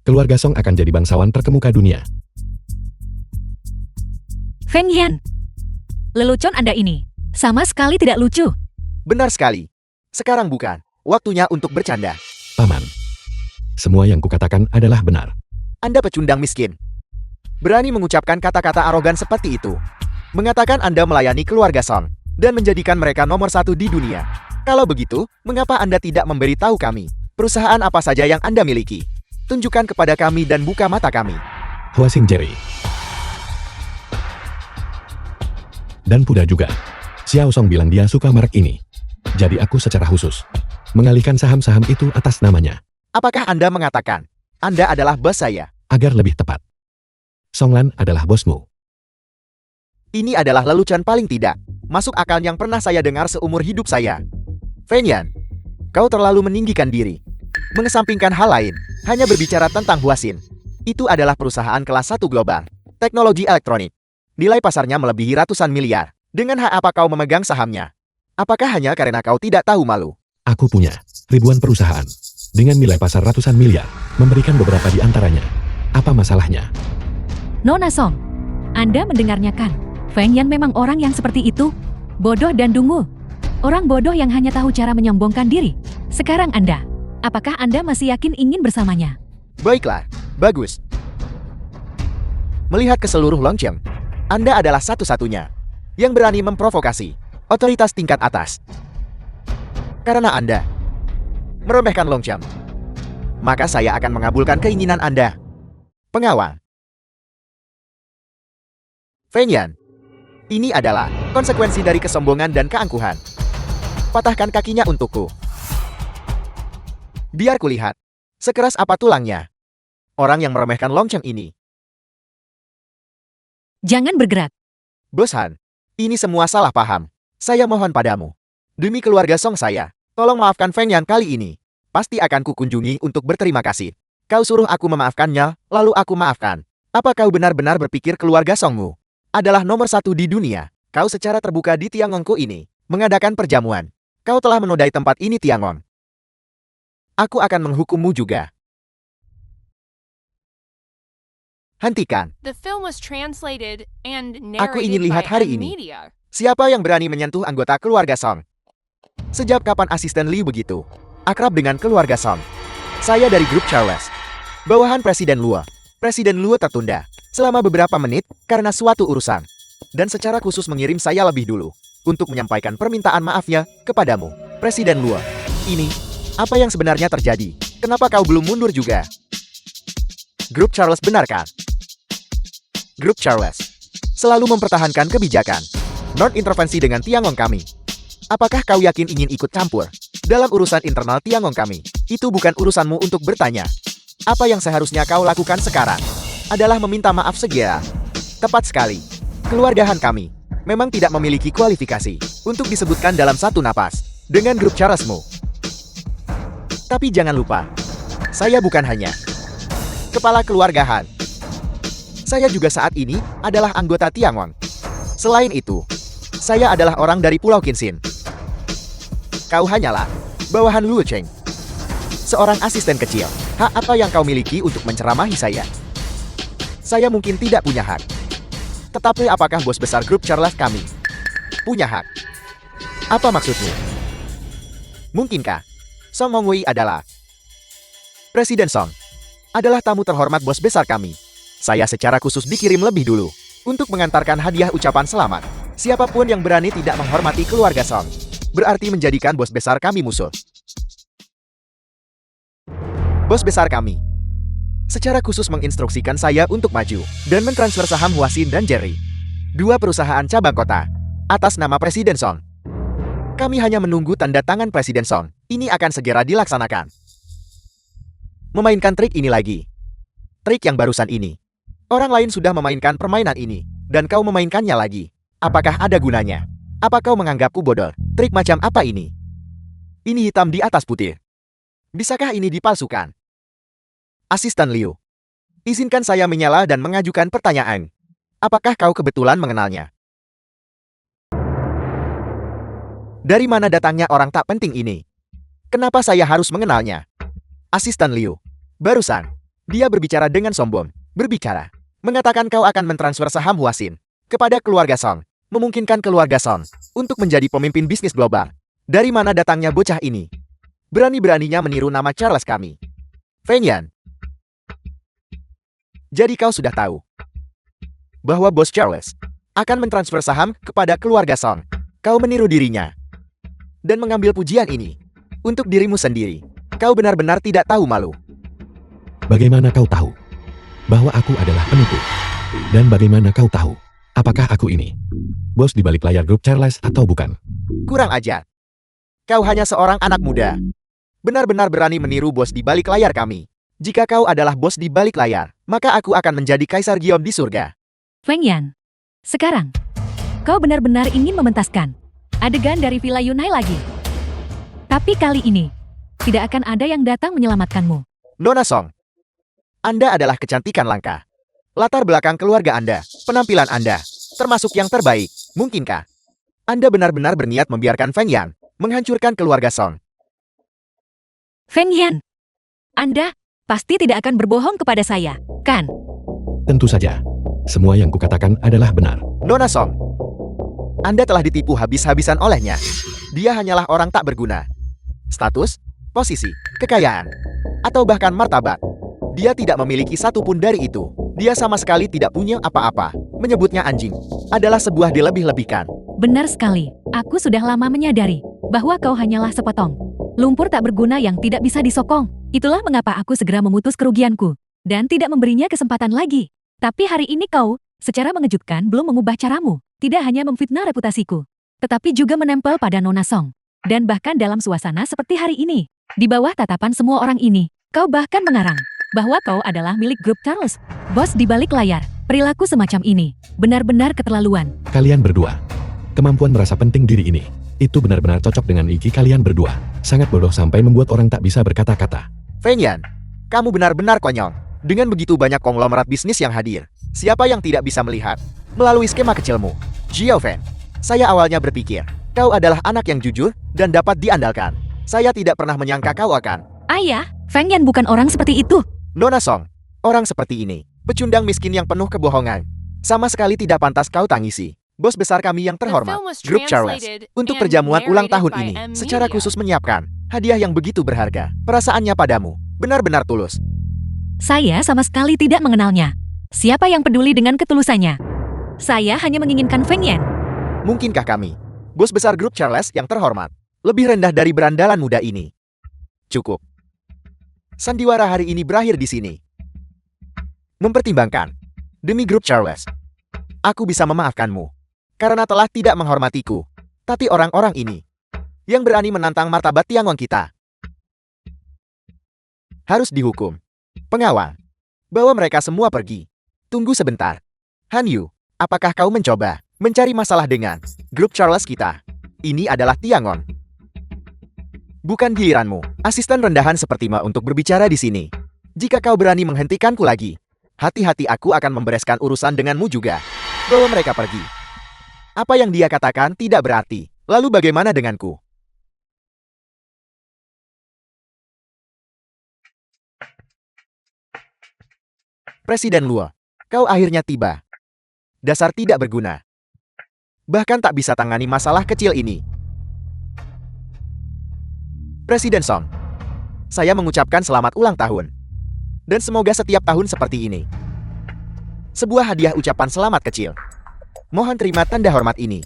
keluarga Song akan jadi bangsawan terkemuka dunia. Feng Yan, lelucon Anda ini sama sekali tidak lucu. Benar sekali. Sekarang bukan waktunya untuk bercanda. Paman, semua yang kukatakan adalah benar. Anda pecundang miskin. Berani mengucapkan kata-kata arogan seperti itu. Mengatakan Anda melayani keluarga Song dan menjadikan mereka nomor 1 di dunia. Kalau begitu, mengapa Anda tidak memberitahu kami perusahaan apa saja yang Anda miliki? Tunjukkan kepada kami dan buka mata kami. Huasing Jerry. Dan Puda juga. Xiao Song bilang dia suka merek ini. Jadi aku secara khusus mengalihkan saham-saham itu atas namanya. Apakah Anda mengatakan Anda adalah bos saya? Agar lebih tepat, Songlan adalah bosmu. Ini adalah lelucon paling tidak masuk akal yang pernah saya dengar seumur hidup saya. Feng Yan, kau terlalu meninggikan diri. Mengesampingkan hal lain, hanya berbicara tentang Huaxin. Itu adalah perusahaan kelas 1 global. Teknologi elektronik. Nilai pasarnya melebihi ratusan miliar. Dengan hak apa kau memegang sahamnya? Apakah hanya karena kau tidak tahu malu? Aku punya ribuan perusahaan dengan nilai pasar ratusan miliar, memberikan beberapa di antaranya. Apa masalahnya? Nona Song, Anda mendengarnya kan? Feng Yan memang orang yang seperti itu. Bodoh dan dungu. Orang bodoh yang hanya tahu cara menyombongkan diri. Sekarang Anda, apakah Anda masih yakin ingin bersamanya? Baiklah, bagus. Melihat ke seluruh Longcheng, Anda adalah satu-satunya yang berani memprovokasi otoritas tingkat atas. Karena Anda meremehkan Longcheng, maka saya akan mengabulkan keinginan Anda. Pengawal. Feng Yan, ini adalah konsekuensi dari kesombongan dan keangkuhan. Patahkan kakinya untukku. Biar kulihat sekeras apa tulangnya orang yang meremehkan Longcheng ini. Jangan bergerak. Bos Han, ini semua salah paham. Saya mohon padamu. Demi keluarga Song saya, tolong maafkan Feng Yan kali ini. Pasti akan kukunjungi untuk berterima kasih. Kau suruh aku memaafkannya, lalu aku maafkan. Apa kau benar-benar berpikir keluarga Songmu adalah nomor 1 di dunia? Kau secara terbuka di Tiangongku ini mengadakan perjamuan. Kau telah menodai tempat ini, Tiangong. Aku akan menghukummu juga. Hentikan. The film was translated and Aku ingin narrated lihat by hari ini. Media. Siapa yang berani menyentuh anggota keluarga Song? Sejak kapan asisten Liu begitu akrab dengan keluarga Song? Saya dari grup Charles. Bawahan Presiden Luo. Presiden Luo tertunda selama beberapa menit karena suatu urusan. Dan secara khusus mengirim saya lebih dulu untuk menyampaikan permintaan maafnya kepadamu, Presiden Luo. Ini, apa yang sebenarnya terjadi? Kenapa kau belum mundur juga? Grup Charles benarkan. Grup Charles selalu mempertahankan kebijakan non-intervensi dengan Tiangong kami. Apakah kau yakin ingin ikut campur dalam urusan internal Tiangong kami? Itu bukan urusanmu untuk bertanya. Apa yang seharusnya kau lakukan sekarang adalah meminta maaf segera. Tepat sekali. Keluargahan kami memang tidak memiliki kualifikasi untuk disebutkan dalam satu napas dengan grup Charlesmu. Tapi jangan lupa, saya bukan hanya kepala keluargahan. Saya juga saat ini adalah anggota Tiangong. Selain itu, saya adalah orang dari Pulau Qinxin. Kau hanyalah bawahan Luo Cheng, seorang asisten kecil. Hak apa yang kau miliki untuk menceramahi saya? Saya mungkin tidak punya hak. Tetapi apakah bos besar grup Charles kami punya hak? Apa maksudmu? Mungkinkah Song Mongwei adalah Presiden Song? Adalah tamu terhormat bos besar kami. Saya secara khusus dikirim lebih dulu untuk mengantarkan hadiah ucapan selamat. Siapapun yang berani tidak menghormati keluarga Song berarti menjadikan bos besar kami musuh. Bos besar kami secara khusus menginstruksikan saya untuk maju dan mentransfer saham Huaxin dan Jerry, dua perusahaan cabang kota, atas nama Presiden Song. Kami hanya menunggu tanda tangan Presiden Song. Ini akan segera dilaksanakan. Memainkan trik ini lagi. Trik yang barusan ini. Orang lain sudah memainkan permainan ini, dan kau memainkannya lagi. Apakah ada gunanya? Apa kau menganggapku bodoh? Trik macam apa ini? Ini hitam di atas putih. Bisakah ini dipalsukan? Asisten Liu, izinkan saya menyela dan mengajukan pertanyaan. Apakah kau kebetulan mengenalnya? Dari mana datangnya orang tak penting ini? Kenapa saya harus mengenalnya? Asisten Liu, barusan, dia berbicara dengan sombong. Berbicara, mengatakan kau akan mentransfer saham Huaxin kepada keluarga Song, memungkinkan keluarga Song untuk menjadi pemimpin bisnis global. Dari mana datangnya bocah ini? Berani-beraninya meniru nama Charles kami. Feng Yan. Jadi kau sudah tahu bahwa bos Charles akan mentransfer saham kepada keluarga Song. Kau meniru dirinya dan mengambil pujian ini untuk dirimu sendiri. Kau benar-benar tidak tahu malu. Bagaimana kau tahu bahwa aku adalah penipu? Dan bagaimana kau tahu apakah aku ini bos di balik layar grup Charles atau bukan? Kurang ajar. Kau hanya seorang anak muda. Benar-benar berani meniru bos di balik layar kami. Jika kau adalah bos di balik layar, maka aku akan menjadi Kaisar Gion di surga. Feng Yan, sekarang, kau benar-benar ingin mementaskan adegan dari Villa Yunhai lagi. Tapi kali ini, tidak akan ada yang datang menyelamatkanmu. Nona Song, Anda adalah kecantikan langka. Latar belakang keluarga Anda, penampilan Anda, termasuk yang terbaik. Mungkinkah Anda benar-benar berniat membiarkan Feng Yan menghancurkan keluarga Song? Feng Yan, Anda pasti tidak akan berbohong kepada saya, kan? Tentu saja. Semua yang kukatakan adalah benar. Nona Song, Anda telah ditipu habis-habisan olehnya. Dia hanyalah orang tak berguna. Status, posisi, kekayaan, atau bahkan martabat. Dia tidak memiliki satu pun dari itu. Dia sama sekali tidak punya apa-apa. Menyebutnya anjing adalah sebuah dilebih-lebihkan. Benar sekali. Aku sudah lama menyadari bahwa kau hanyalah sepotong lumpur tak berguna yang tidak bisa disokong. Itulah mengapa aku segera memutus kerugianku dan tidak memberinya kesempatan lagi. Tapi hari ini kau, secara mengejutkan, belum mengubah caramu. Tidak hanya memfitnah reputasiku, tetapi juga menempel pada Nona Song. Dan bahkan dalam suasana seperti hari ini, di bawah tatapan semua orang ini, kau bahkan mengarang bahwa kau adalah milik grup Charles. Bos di balik layar, perilaku semacam ini benar-benar keterlaluan. Kalian berdua. Kemampuan merasa penting diri ini, itu benar-benar cocok dengan iki kalian berdua. Sangat bodoh sampai membuat orang tak bisa berkata-kata. Feng Yan, kamu benar-benar konyol. Dengan begitu banyak konglomerat bisnis yang hadir, siapa yang tidak bisa melihat melalui skema kecilmu? Jiao Fen, saya awalnya berpikir kau adalah anak yang jujur dan dapat diandalkan. Saya tidak pernah menyangka kau akan. Ayah, Feng Yan bukan orang seperti itu. Nona Song, orang seperti ini, pecundang miskin yang penuh kebohongan. Sama sekali tidak pantas kau tangisi. Bos besar kami yang terhormat, Grup Charles, untuk perjamuan ulang tahun ini, secara khusus menyiapkan hadiah yang begitu berharga. Perasaannya padamu benar-benar tulus. Saya sama sekali tidak mengenalnya. Siapa yang peduli dengan ketulusannya? Saya hanya menginginkan Feng Yan. Mungkinkah kami, bos besar Grup Charles yang terhormat, lebih rendah dari berandalan muda ini? Cukup. Sandiwara hari ini berakhir di sini. Mempertimbangkan, demi Grup Charles, aku bisa memaafkanmu karena telah tidak menghormatiku. Tapi orang-orang ini yang berani menantang martabat Tiangong kita harus dihukum. Pengawal, bawa mereka semua pergi. Tunggu sebentar. Han Yu, apakah kau mencoba mencari masalah dengan Grup Charles kita? Ini adalah Tiangong. Bukan giliranmu, asisten rendahan sepertimu untuk berbicara di sini. Jika kau berani menghentikanku lagi, hati-hati aku akan membereskan urusan denganmu juga. Bawa mereka pergi. Apa yang dia katakan tidak berarti. Lalu bagaimana denganku? Presiden Luo, kau akhirnya tiba. Dasar tidak berguna. Bahkan tak bisa tangani masalah kecil ini. Presiden Song, saya mengucapkan selamat ulang tahun. Dan semoga setiap tahun seperti ini. Sebuah hadiah ucapan selamat kecil. Mohon terima tanda hormat ini.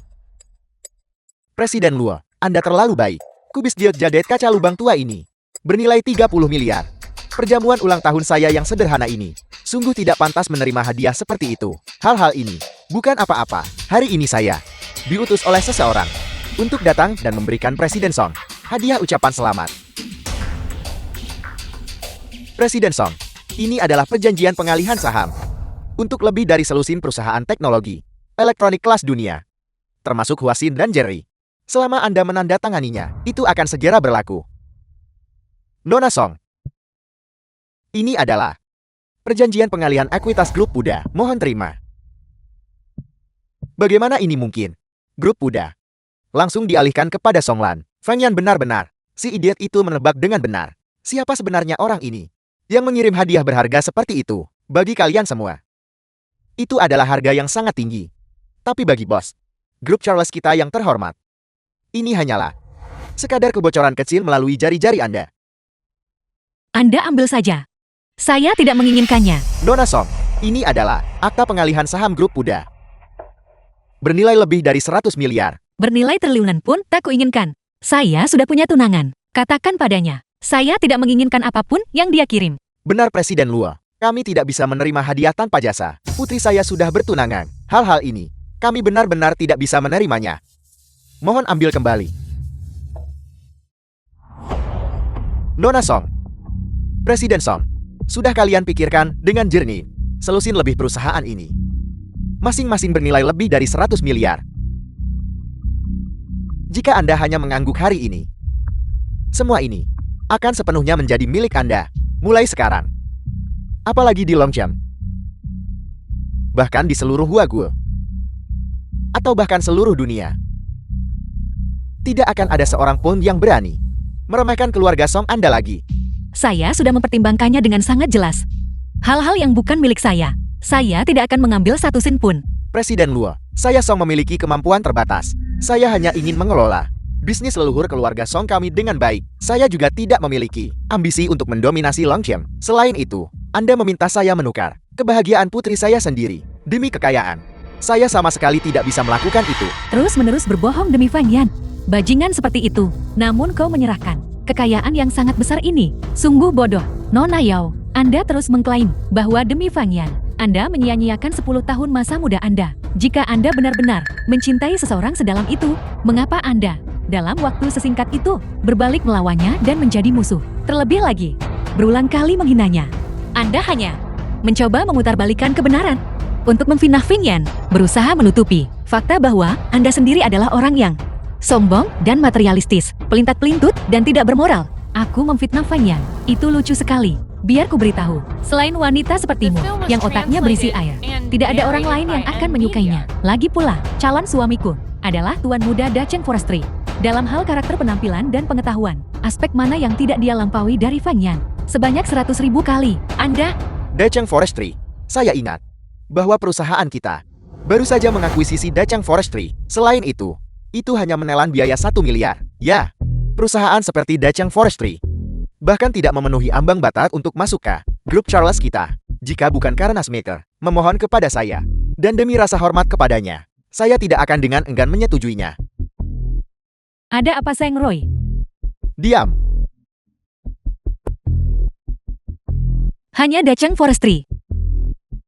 Presiden Luo, Anda terlalu baik. Kubis diot jadet kaca lubang tua ini bernilai 30 miliar. Perjamuan ulang tahun saya yang sederhana ini sungguh tidak pantas menerima hadiah seperti itu. Hal-hal ini bukan apa-apa. Hari ini saya diutus oleh seseorang untuk datang dan memberikan Presiden Song hadiah ucapan selamat. Presiden Song, ini adalah perjanjian pengalihan saham untuk lebih dari selusin perusahaan teknologi elektronik kelas dunia, termasuk Huaxin dan Jerry. Selama Anda menandatanganinya, itu akan segera berlaku. Nona Song, ini adalah perjanjian pengalihan ekuitas Grup Buddha. Mohon terima. Bagaimana ini mungkin? Grup Buddha langsung dialihkan kepada Songlan. Feng Yan benar-benar, si idiot itu menebak dengan benar. Siapa sebenarnya orang ini yang mengirim hadiah berharga seperti itu bagi kalian semua? Itu adalah harga yang sangat tinggi. Tapi bagi bos Grup Charles kita yang terhormat, ini hanyalah sekadar kebocoran kecil melalui jari-jari Anda. Anda ambil saja. Saya tidak menginginkannya. Nona Song, ini adalah akta pengalihan saham Grup Buddha. Bernilai lebih dari 100 miliar. Bernilai triliunan pun tak kuinginkan. Saya sudah punya tunangan. Katakan padanya, saya tidak menginginkan apapun yang dia kirim. Benar Presiden Luo, kami tidak bisa menerima hadiah tanpa jasa. Putri saya sudah bertunangan. Hal-hal ini, kami benar-benar tidak bisa menerimanya. Mohon ambil kembali. Nona Song, Presiden Song, sudah kalian pikirkan dengan jernih selusin lebih perusahaan ini. Masing-masing bernilai lebih dari 100 miliar. Jika Anda hanya mengangguk hari ini, semua ini akan sepenuhnya menjadi milik Anda. Mulai sekarang. Apalagi di Longchamp. Bahkan di seluruh Huagul. Atau bahkan seluruh dunia. Tidak akan ada seorang pun yang berani meremehkan keluarga Song Anda lagi. Saya sudah mempertimbangkannya dengan sangat jelas. Hal-hal yang bukan milik saya tidak akan mengambil satu sen pun. Presiden Luo, saya Song memiliki kemampuan terbatas. Saya hanya ingin mengelola bisnis leluhur keluarga Song kami dengan baik. Saya juga tidak memiliki ambisi untuk mendominasi Longchamp. Selain itu, Anda meminta saya menukar kebahagiaan putri saya sendiri demi kekayaan. Saya sama sekali tidak bisa melakukan itu. Terus-menerus berbohong demi Feng Yan. Bajingan seperti itu, namun kau menyerahkan kekayaan yang sangat besar ini. Sungguh bodoh. Nona Yao, Anda terus mengklaim bahwa demi Feng Yan, Anda menyia-nyiakan 10 tahun masa muda Anda. Jika Anda benar-benar mencintai seseorang sedalam itu, mengapa Anda dalam waktu sesingkat itu berbalik melawannya dan menjadi musuh? Terlebih lagi, berulang kali menghinanya. Anda hanya mencoba memutarbalikkan kebenaran. Untuk memfitnah Feng Yan, berusaha menutupi fakta bahwa Anda sendiri adalah orang yang sombong dan materialistis, pelintat-pelintut dan tidak bermoral. Aku memfitnah Feng Yan. Itu lucu sekali. Biar ku beritahu, selain wanita sepertimu yang otaknya berisi air, tidak ada orang lain yang akan menyukainya. Lagi pula, calon suamiku adalah tuan muda Dacheng Forestry. Dalam hal karakter penampilan dan pengetahuan, aspek mana yang tidak dia lampaui dari Feng Yan? Sebanyak 100.000 kali. Anda Dacheng Forestry, saya ingat bahwa perusahaan kita baru saja mengakuisisi Dacheng Forestry. Selain itu hanya menelan biaya 1 miliar. Ya, perusahaan seperti Dacheng Forestry bahkan tidak memenuhi ambang batas untuk masuk ke grup Charles kita. Jika bukan karena Smaker memohon kepada saya, dan demi rasa hormat kepadanya, saya tidak akan dengan enggan menyetujuinya. ada apa, Seng Roy? Diam. Hanya Dacheng Forestry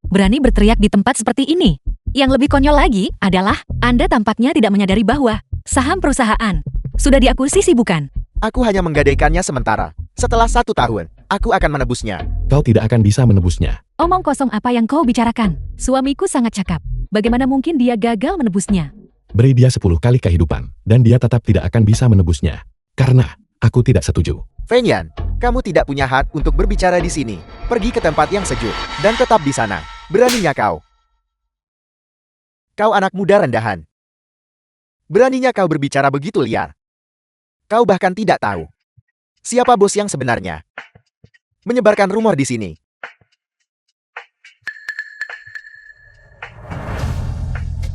berani berteriak di tempat seperti ini. Yang lebih konyol lagi adalah Anda tampaknya tidak menyadari bahwa saham perusahaan sudah diakuisisi, bukan? Aku hanya menggadaikannya sementara. Setelah 1 tahun, aku akan menebusnya. Kau tidak akan bisa menebusnya. Omong kosong apa yang kau bicarakan? Suamiku sangat cakap. Bagaimana mungkin dia gagal menebusnya? Beri dia 10 kali kehidupan, dan dia tetap tidak akan bisa menebusnya. Karena aku tidak setuju. Feng Yan, kamu tidak punya hak untuk berbicara di sini. Pergi ke tempat yang sejuk, dan tetap di sana. Beraninya kau. Kau anak muda rendahan. Beraninya kau berbicara begitu liar. Kau bahkan tidak tahu siapa bos yang sebenarnya. Menyebarkan rumor di sini.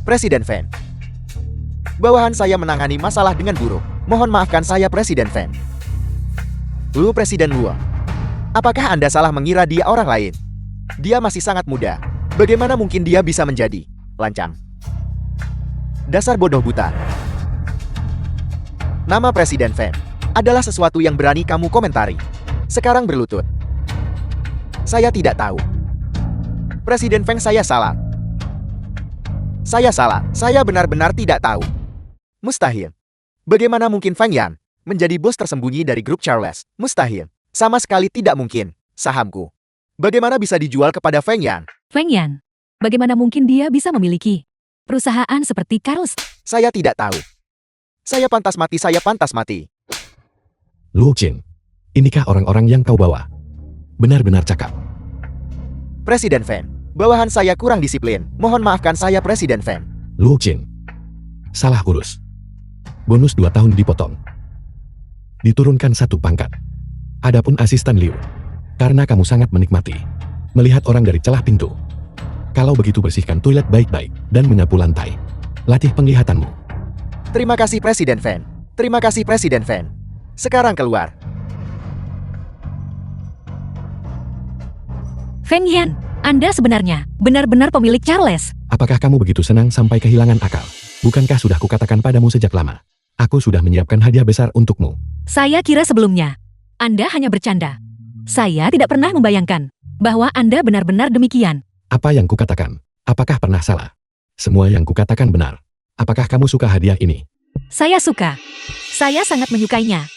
Presiden Fan. Bawahan saya menangani masalah dengan buruk. Mohon maafkan saya, Presiden Fan. Lu Presiden Luo. Apakah Anda salah mengira dia orang lain? Dia masih sangat muda. Bagaimana mungkin dia bisa menjadi lancang? Dasar bodoh buta. Nama Presiden Fan adalah sesuatu yang berani kamu komentari. Sekarang berlutut. Saya tidak tahu. Presiden Feng, saya salah. Saya salah. Saya benar-benar tidak tahu. Mustahil. Bagaimana mungkin Feng Yan menjadi bos tersembunyi dari grup Charles? Mustahil. Sama sekali tidak mungkin. Sahamku bagaimana bisa dijual kepada Feng Yan? Feng Yan, bagaimana mungkin dia bisa memiliki perusahaan seperti Carlos? Saya tidak tahu. Saya pantas mati, saya pantas mati. Lu Qin, inikah orang-orang yang kau bawa? Benar-benar cakap. Presiden Fan, bawahan saya kurang disiplin. Mohon maafkan saya, Presiden Fan. Lu Qin, salah urus. Bonus 2 tahun dipotong. Diturunkan 1 pangkat. Adapun asisten Liu, karena kamu sangat menikmati melihat orang dari celah pintu. Kalau begitu bersihkan toilet baik-baik dan menyapu lantai. Latih penglihatanmu. Terima kasih, Presiden Fan. Terima kasih, Presiden Fan. Sekarang keluar. Feng Yan, Anda sebenarnya benar-benar pemilik Charles. Apakah kamu begitu senang sampai kehilangan akal? Bukankah sudah kukatakan padamu sejak lama? Aku sudah menyiapkan hadiah besar untukmu. Saya kira sebelumnya Anda hanya bercanda. Saya tidak pernah membayangkan bahwa Anda benar-benar demikian. Apa yang kukatakan? Apakah pernah salah? Semua yang kukatakan benar. Apakah kamu suka hadiah ini? Saya suka. Saya sangat menyukainya.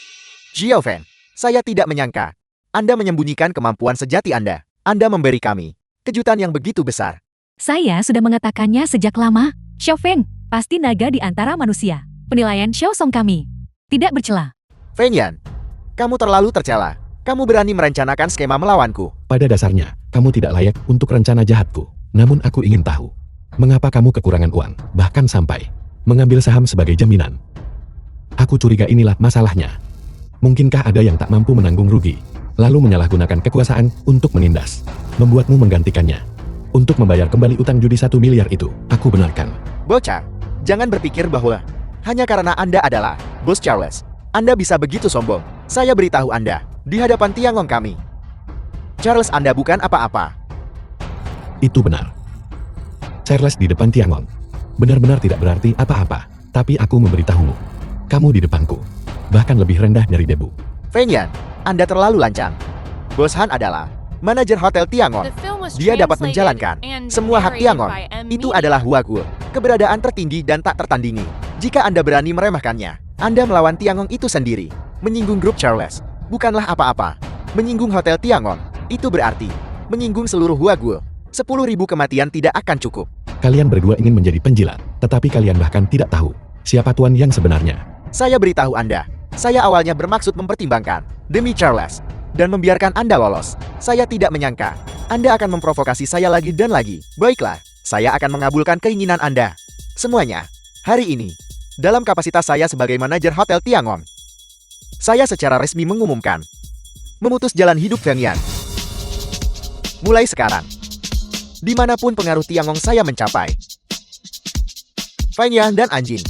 Jiao Fan, saya tidak menyangka Anda menyembunyikan kemampuan sejati Anda. Anda memberi kami kejutan yang begitu besar. Saya sudah mengatakannya sejak lama. Xiao Feng, pasti naga di antara manusia. Penilaian Xiao Song kami tidak bercela. Feng Yan, Kamu terlalu tercela. Kamu berani merencanakan skema melawanku. Pada dasarnya, kamu tidak layak untuk rencana jahatku. Namun aku ingin tahu, mengapa kamu kekurangan uang, bahkan sampai mengambil saham sebagai jaminan. Aku curiga inilah masalahnya. Mungkinkah ada yang tak mampu menanggung rugi, lalu menyalahgunakan kekuasaan untuk menindas, membuatmu menggantikannya, untuk membayar kembali utang judi 1 miliar itu? Aku benarkan. Bocah, jangan berpikir bahwa hanya karena Anda adalah Bos Charles, Anda bisa begitu sombong. Saya beritahu Anda, di hadapan Tiangong kami, Charles Anda bukan apa-apa. Itu benar. Charles di depan Tiangong benar-benar tidak berarti apa-apa. Tapi aku memberitahumu, kamu di depanku bahkan lebih rendah dari debu. Feng Yan, Anda terlalu lancang. Bos Han adalah manajer Hotel Tiangong. The film was Dia dapat translated menjalankan and semua hak narrated Tiangong. by M. Itu Meany. adalah Huaguo, keberadaan tertinggi dan tak tertandingi. Jika Anda berani meremehkannya, Anda melawan Tiangong itu sendiri. Menyinggung grup Charles bukanlah apa-apa. Menyinggung Hotel Tiangong itu berarti menyinggung seluruh Huaguo. 10.000 kematian tidak akan cukup. Kalian berdua ingin menjadi penjilat, tetapi kalian bahkan tidak tahu siapa tuan yang sebenarnya. Saya beritahu Anda, saya awalnya bermaksud mempertimbangkan demi Charles dan membiarkan Anda lolos. Saya tidak menyangka Anda akan memprovokasi saya lagi dan lagi. Baiklah, saya akan mengabulkan keinginan Anda. Semuanya, hari ini, dalam kapasitas saya sebagai manajer Hotel Tiangong, saya secara resmi mengumumkan memutus jalan hidup Feng Yan. Mulai sekarang, dimanapun pengaruh Tiangong saya mencapai, Feng Yan dan Anjing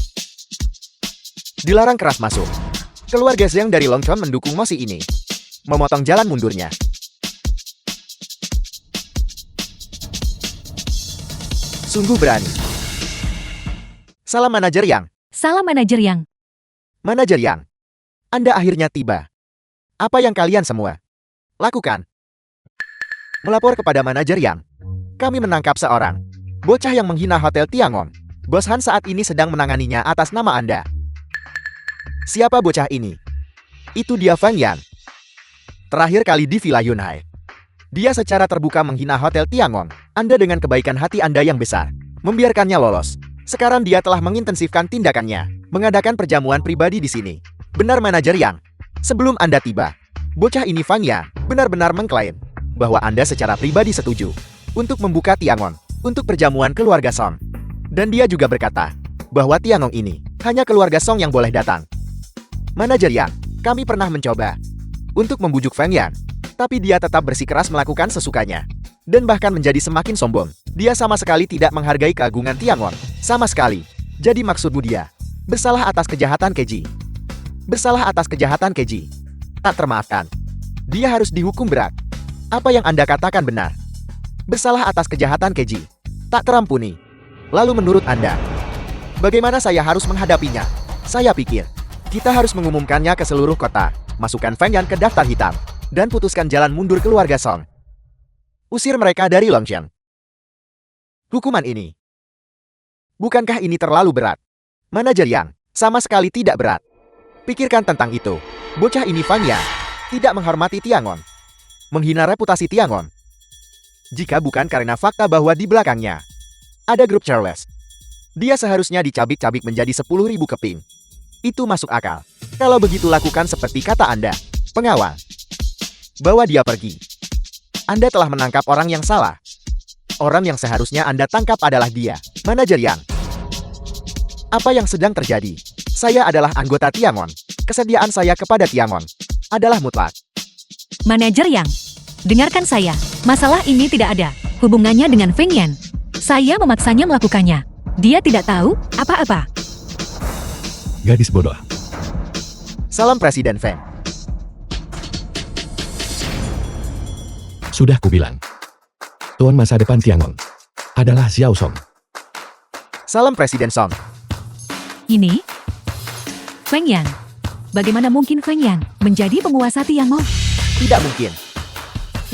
dilarang keras masuk. Keluarga Zhang dari Longchon mendukung mosi ini, memotong jalan mundurnya. Sungguh berani. Salam manajer Yang. Salam manajer Yang. Manajer Yang, Anda akhirnya tiba. Apa yang kalian semua lakukan? Melapor kepada manajer Yang. Kami menangkap seorang bocah yang menghina Hotel Tiangong. Bos Han saat ini sedang menanganinya atas nama Anda. Siapa bocah ini? Itu dia Feng Yan. Terakhir kali di Villa Yunhai, dia secara terbuka menghina Hotel Tiangong. Anda dengan kebaikan hati Anda yang besar membiarkannya lolos. Sekarang dia telah mengintensifkan tindakannya, mengadakan perjamuan pribadi di sini. Benar manajer Yang, sebelum Anda tiba, bocah ini Feng Yan benar-benar mengklaim bahwa Anda secara pribadi setuju untuk membuka Tiangong untuk perjamuan keluarga Song. Dan dia juga berkata bahwa Tiangong ini hanya keluarga Song yang boleh datang. Manajer Yang, kami pernah mencoba untuk membujuk Feng Yan, tapi dia tetap bersikeras melakukan sesukanya. Dan bahkan menjadi semakin sombong. Dia sama sekali tidak menghargai keagungan Tiangong. Sama sekali. Jadi maksudmu dia bersalah atas kejahatan keji. Bersalah atas kejahatan keji. Tak termaafkan. Dia harus dihukum berat. Apa yang Anda katakan benar. Bersalah atas kejahatan keji. Tak terampuni. Lalu menurut Anda, bagaimana saya harus menghadapinya? Saya pikir kita harus mengumumkannya ke seluruh kota. Masukkan Feng Yan ke daftar hitam. Dan putuskan jalan mundur keluarga Song. Usir mereka dari Longcheng. Hukuman ini, bukankah ini terlalu berat? Manajer Yang, sama sekali tidak berat. Pikirkan tentang itu. Bocah ini Feng Yan tidak menghormati Tiangong, menghina reputasi Tiangong. Jika bukan karena fakta bahwa di belakangnya ada grup Charles, dia seharusnya dicabik-cabik menjadi 10.000 keping. Itu masuk akal. Kalau begitu lakukan seperti kata Anda, pengawal. Bawa dia pergi. Anda telah menangkap orang yang salah. Orang yang seharusnya Anda tangkap adalah dia, manajer Yang. Apa yang sedang terjadi? Saya adalah anggota Tiangong. Kesediaan saya kepada Tiangong adalah mutlak. Manajer Yang, dengarkan saya. Masalah ini tidak ada hubungannya dengan Feng Yan. Saya memaksanya melakukannya. Dia tidak tahu apa-apa. Gadis bodoh. Salam Presiden Feng. Sudah kubilang. Tuan masa depan Tiangong adalah Xiao Song. Salam Presiden Song. Ini Feng Yan. Bagaimana mungkin Feng Yan menjadi penguasa Tiangong? Tidak mungkin.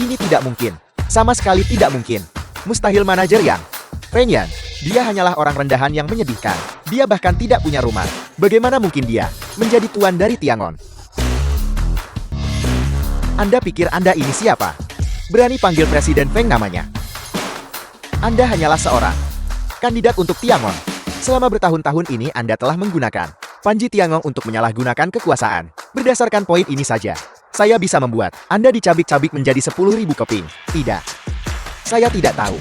Ini tidak mungkin. Sama sekali tidak mungkin. Mustahil manajer Yang. Feng Yan, dia hanyalah orang rendahan yang menyedihkan. Dia bahkan tidak punya rumah. Bagaimana mungkin dia menjadi tuan dari Tiangong? Anda pikir Anda ini siapa? Berani panggil Presiden Feng namanya? Anda hanyalah seorang kandidat untuk Tiangong. Selama bertahun-tahun ini Anda telah menggunakan Panji Tiangong untuk menyalahgunakan kekuasaan. Berdasarkan poin ini saja, saya bisa membuat Anda dicabik-cabik menjadi 10.000 keping. Tidak. Saya tidak tahu.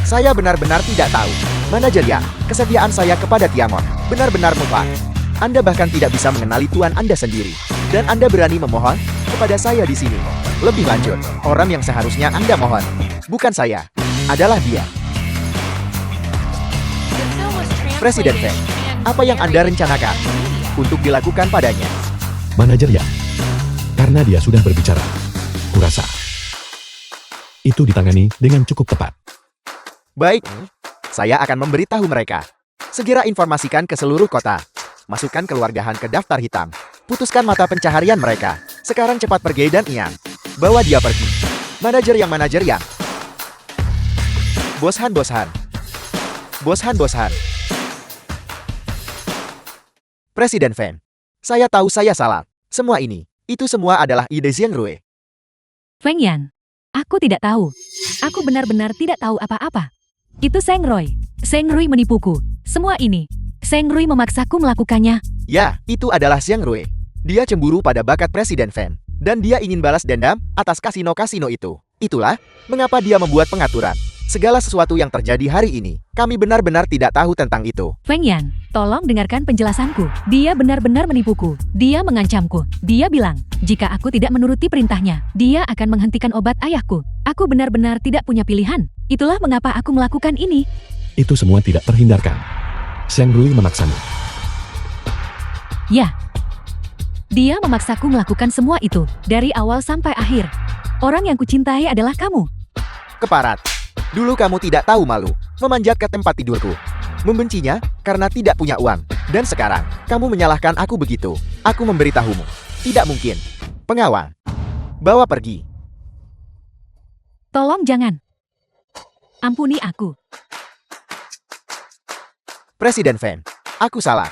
Saya benar-benar tidak tahu. Manajer Yang, kesetiaan saya kepada Tiangong benar-benar mutlak. Anda bahkan tidak bisa mengenali tuan Anda sendiri. Dan Anda berani memohon kepada saya di sini. Lebih lanjut, orang yang seharusnya Anda mohon, bukan saya, adalah dia. The film was Presiden translated Feng, and apa yang Anda narrated rencanakan by the media. untuk dilakukan padanya? Manajer Yang. Karena dia sudah berbicara. Kurasa. Itu ditangani dengan cukup tepat. Baik, saya akan memberitahu mereka. Segera informasikan ke seluruh kota. Masukkan keluarga Han ke daftar hitam. Putuskan mata pencaharian mereka. Sekarang cepat pergi dan Ian. Bawa dia pergi. Manajer Yang. Bos Han. Bos Han. Presiden Fan. Saya tahu saya salah. Semua ini, itu semua adalah ide Zhang Rui. Feng Yan, aku tidak tahu. Aku benar-benar tidak tahu apa-apa. Itu Zhang Rui. Zhang Rui menipuku. Semua ini, Zhang Rui memaksaku melakukannya. Ya, itu adalah Zhang Rui. Dia cemburu pada bakat Presiden Fan. Dan dia ingin balas dendam atas kasino-kasino itu. Itulah mengapa dia membuat pengaturan. Segala sesuatu yang terjadi hari ini, kami benar-benar tidak tahu tentang itu. Feng Yan, tolong dengarkan penjelasanku. Dia benar-benar menipuku. Dia mengancamku. Dia bilang, jika aku tidak menuruti perintahnya, dia akan menghentikan obat ayahku. Aku benar-benar tidak punya pilihan. Itulah mengapa aku melakukan ini. Itu semua tidak terhindarkan. Zhang Rui memaksamu. Ya. Dia memaksaku melakukan semua itu, dari awal sampai akhir. Orang yang kucintai adalah kamu. Keparat. Dulu kamu tidak tahu malu, memanjat ke tempat tidurku. Membencinya karena tidak punya uang. Dan sekarang, kamu menyalahkan aku begitu. Aku memberitahumu. Tidak mungkin. Pengawal. Bawa pergi. Tolong jangan. Ampuni aku. Presiden Fan. Aku salah.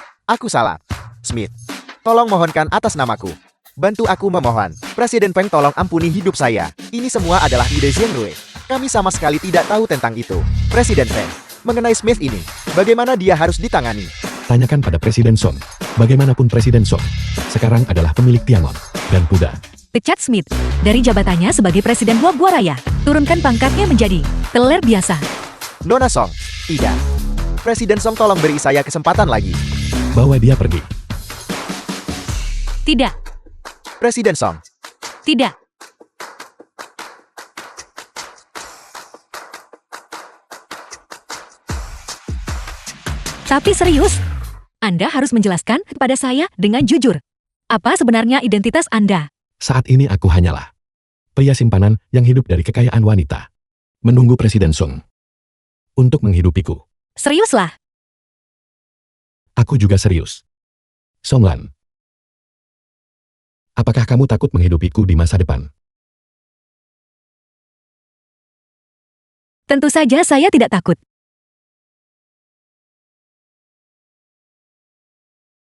Smith. Tolong mohonkan atas namaku. Bantu aku memohon. Presiden Feng, tolong ampuni hidup saya. Ini semua adalah ide Zhang Rui. Kami sama sekali tidak tahu tentang itu. Presiden Feng, mengenai Smith ini, bagaimana dia harus ditangani? Tanyakan pada Presiden Song. Bagaimanapun Presiden Song sekarang adalah pemilik Tiangong dan kuda. Pecat Smith dari jabatannya sebagai Presiden Gua Raya. Turunkan pangkatnya menjadi teler biasa. Nona Song, tidak. Presiden Song, tolong beri saya kesempatan lagi. Bawa dia pergi. Tidak, Presiden Song, tidak. Tapi serius, Anda harus menjelaskan kepada saya dengan jujur. Apa sebenarnya identitas Anda? Saat ini aku hanyalah pria simpanan yang hidup dari kekayaan wanita. Menunggu Presiden Song untuk menghidupiku. Seriuslah, Aku juga serius. Songlan. Apakah kamu takut menghidupiku di masa depan? tentu saja saya tidak takut.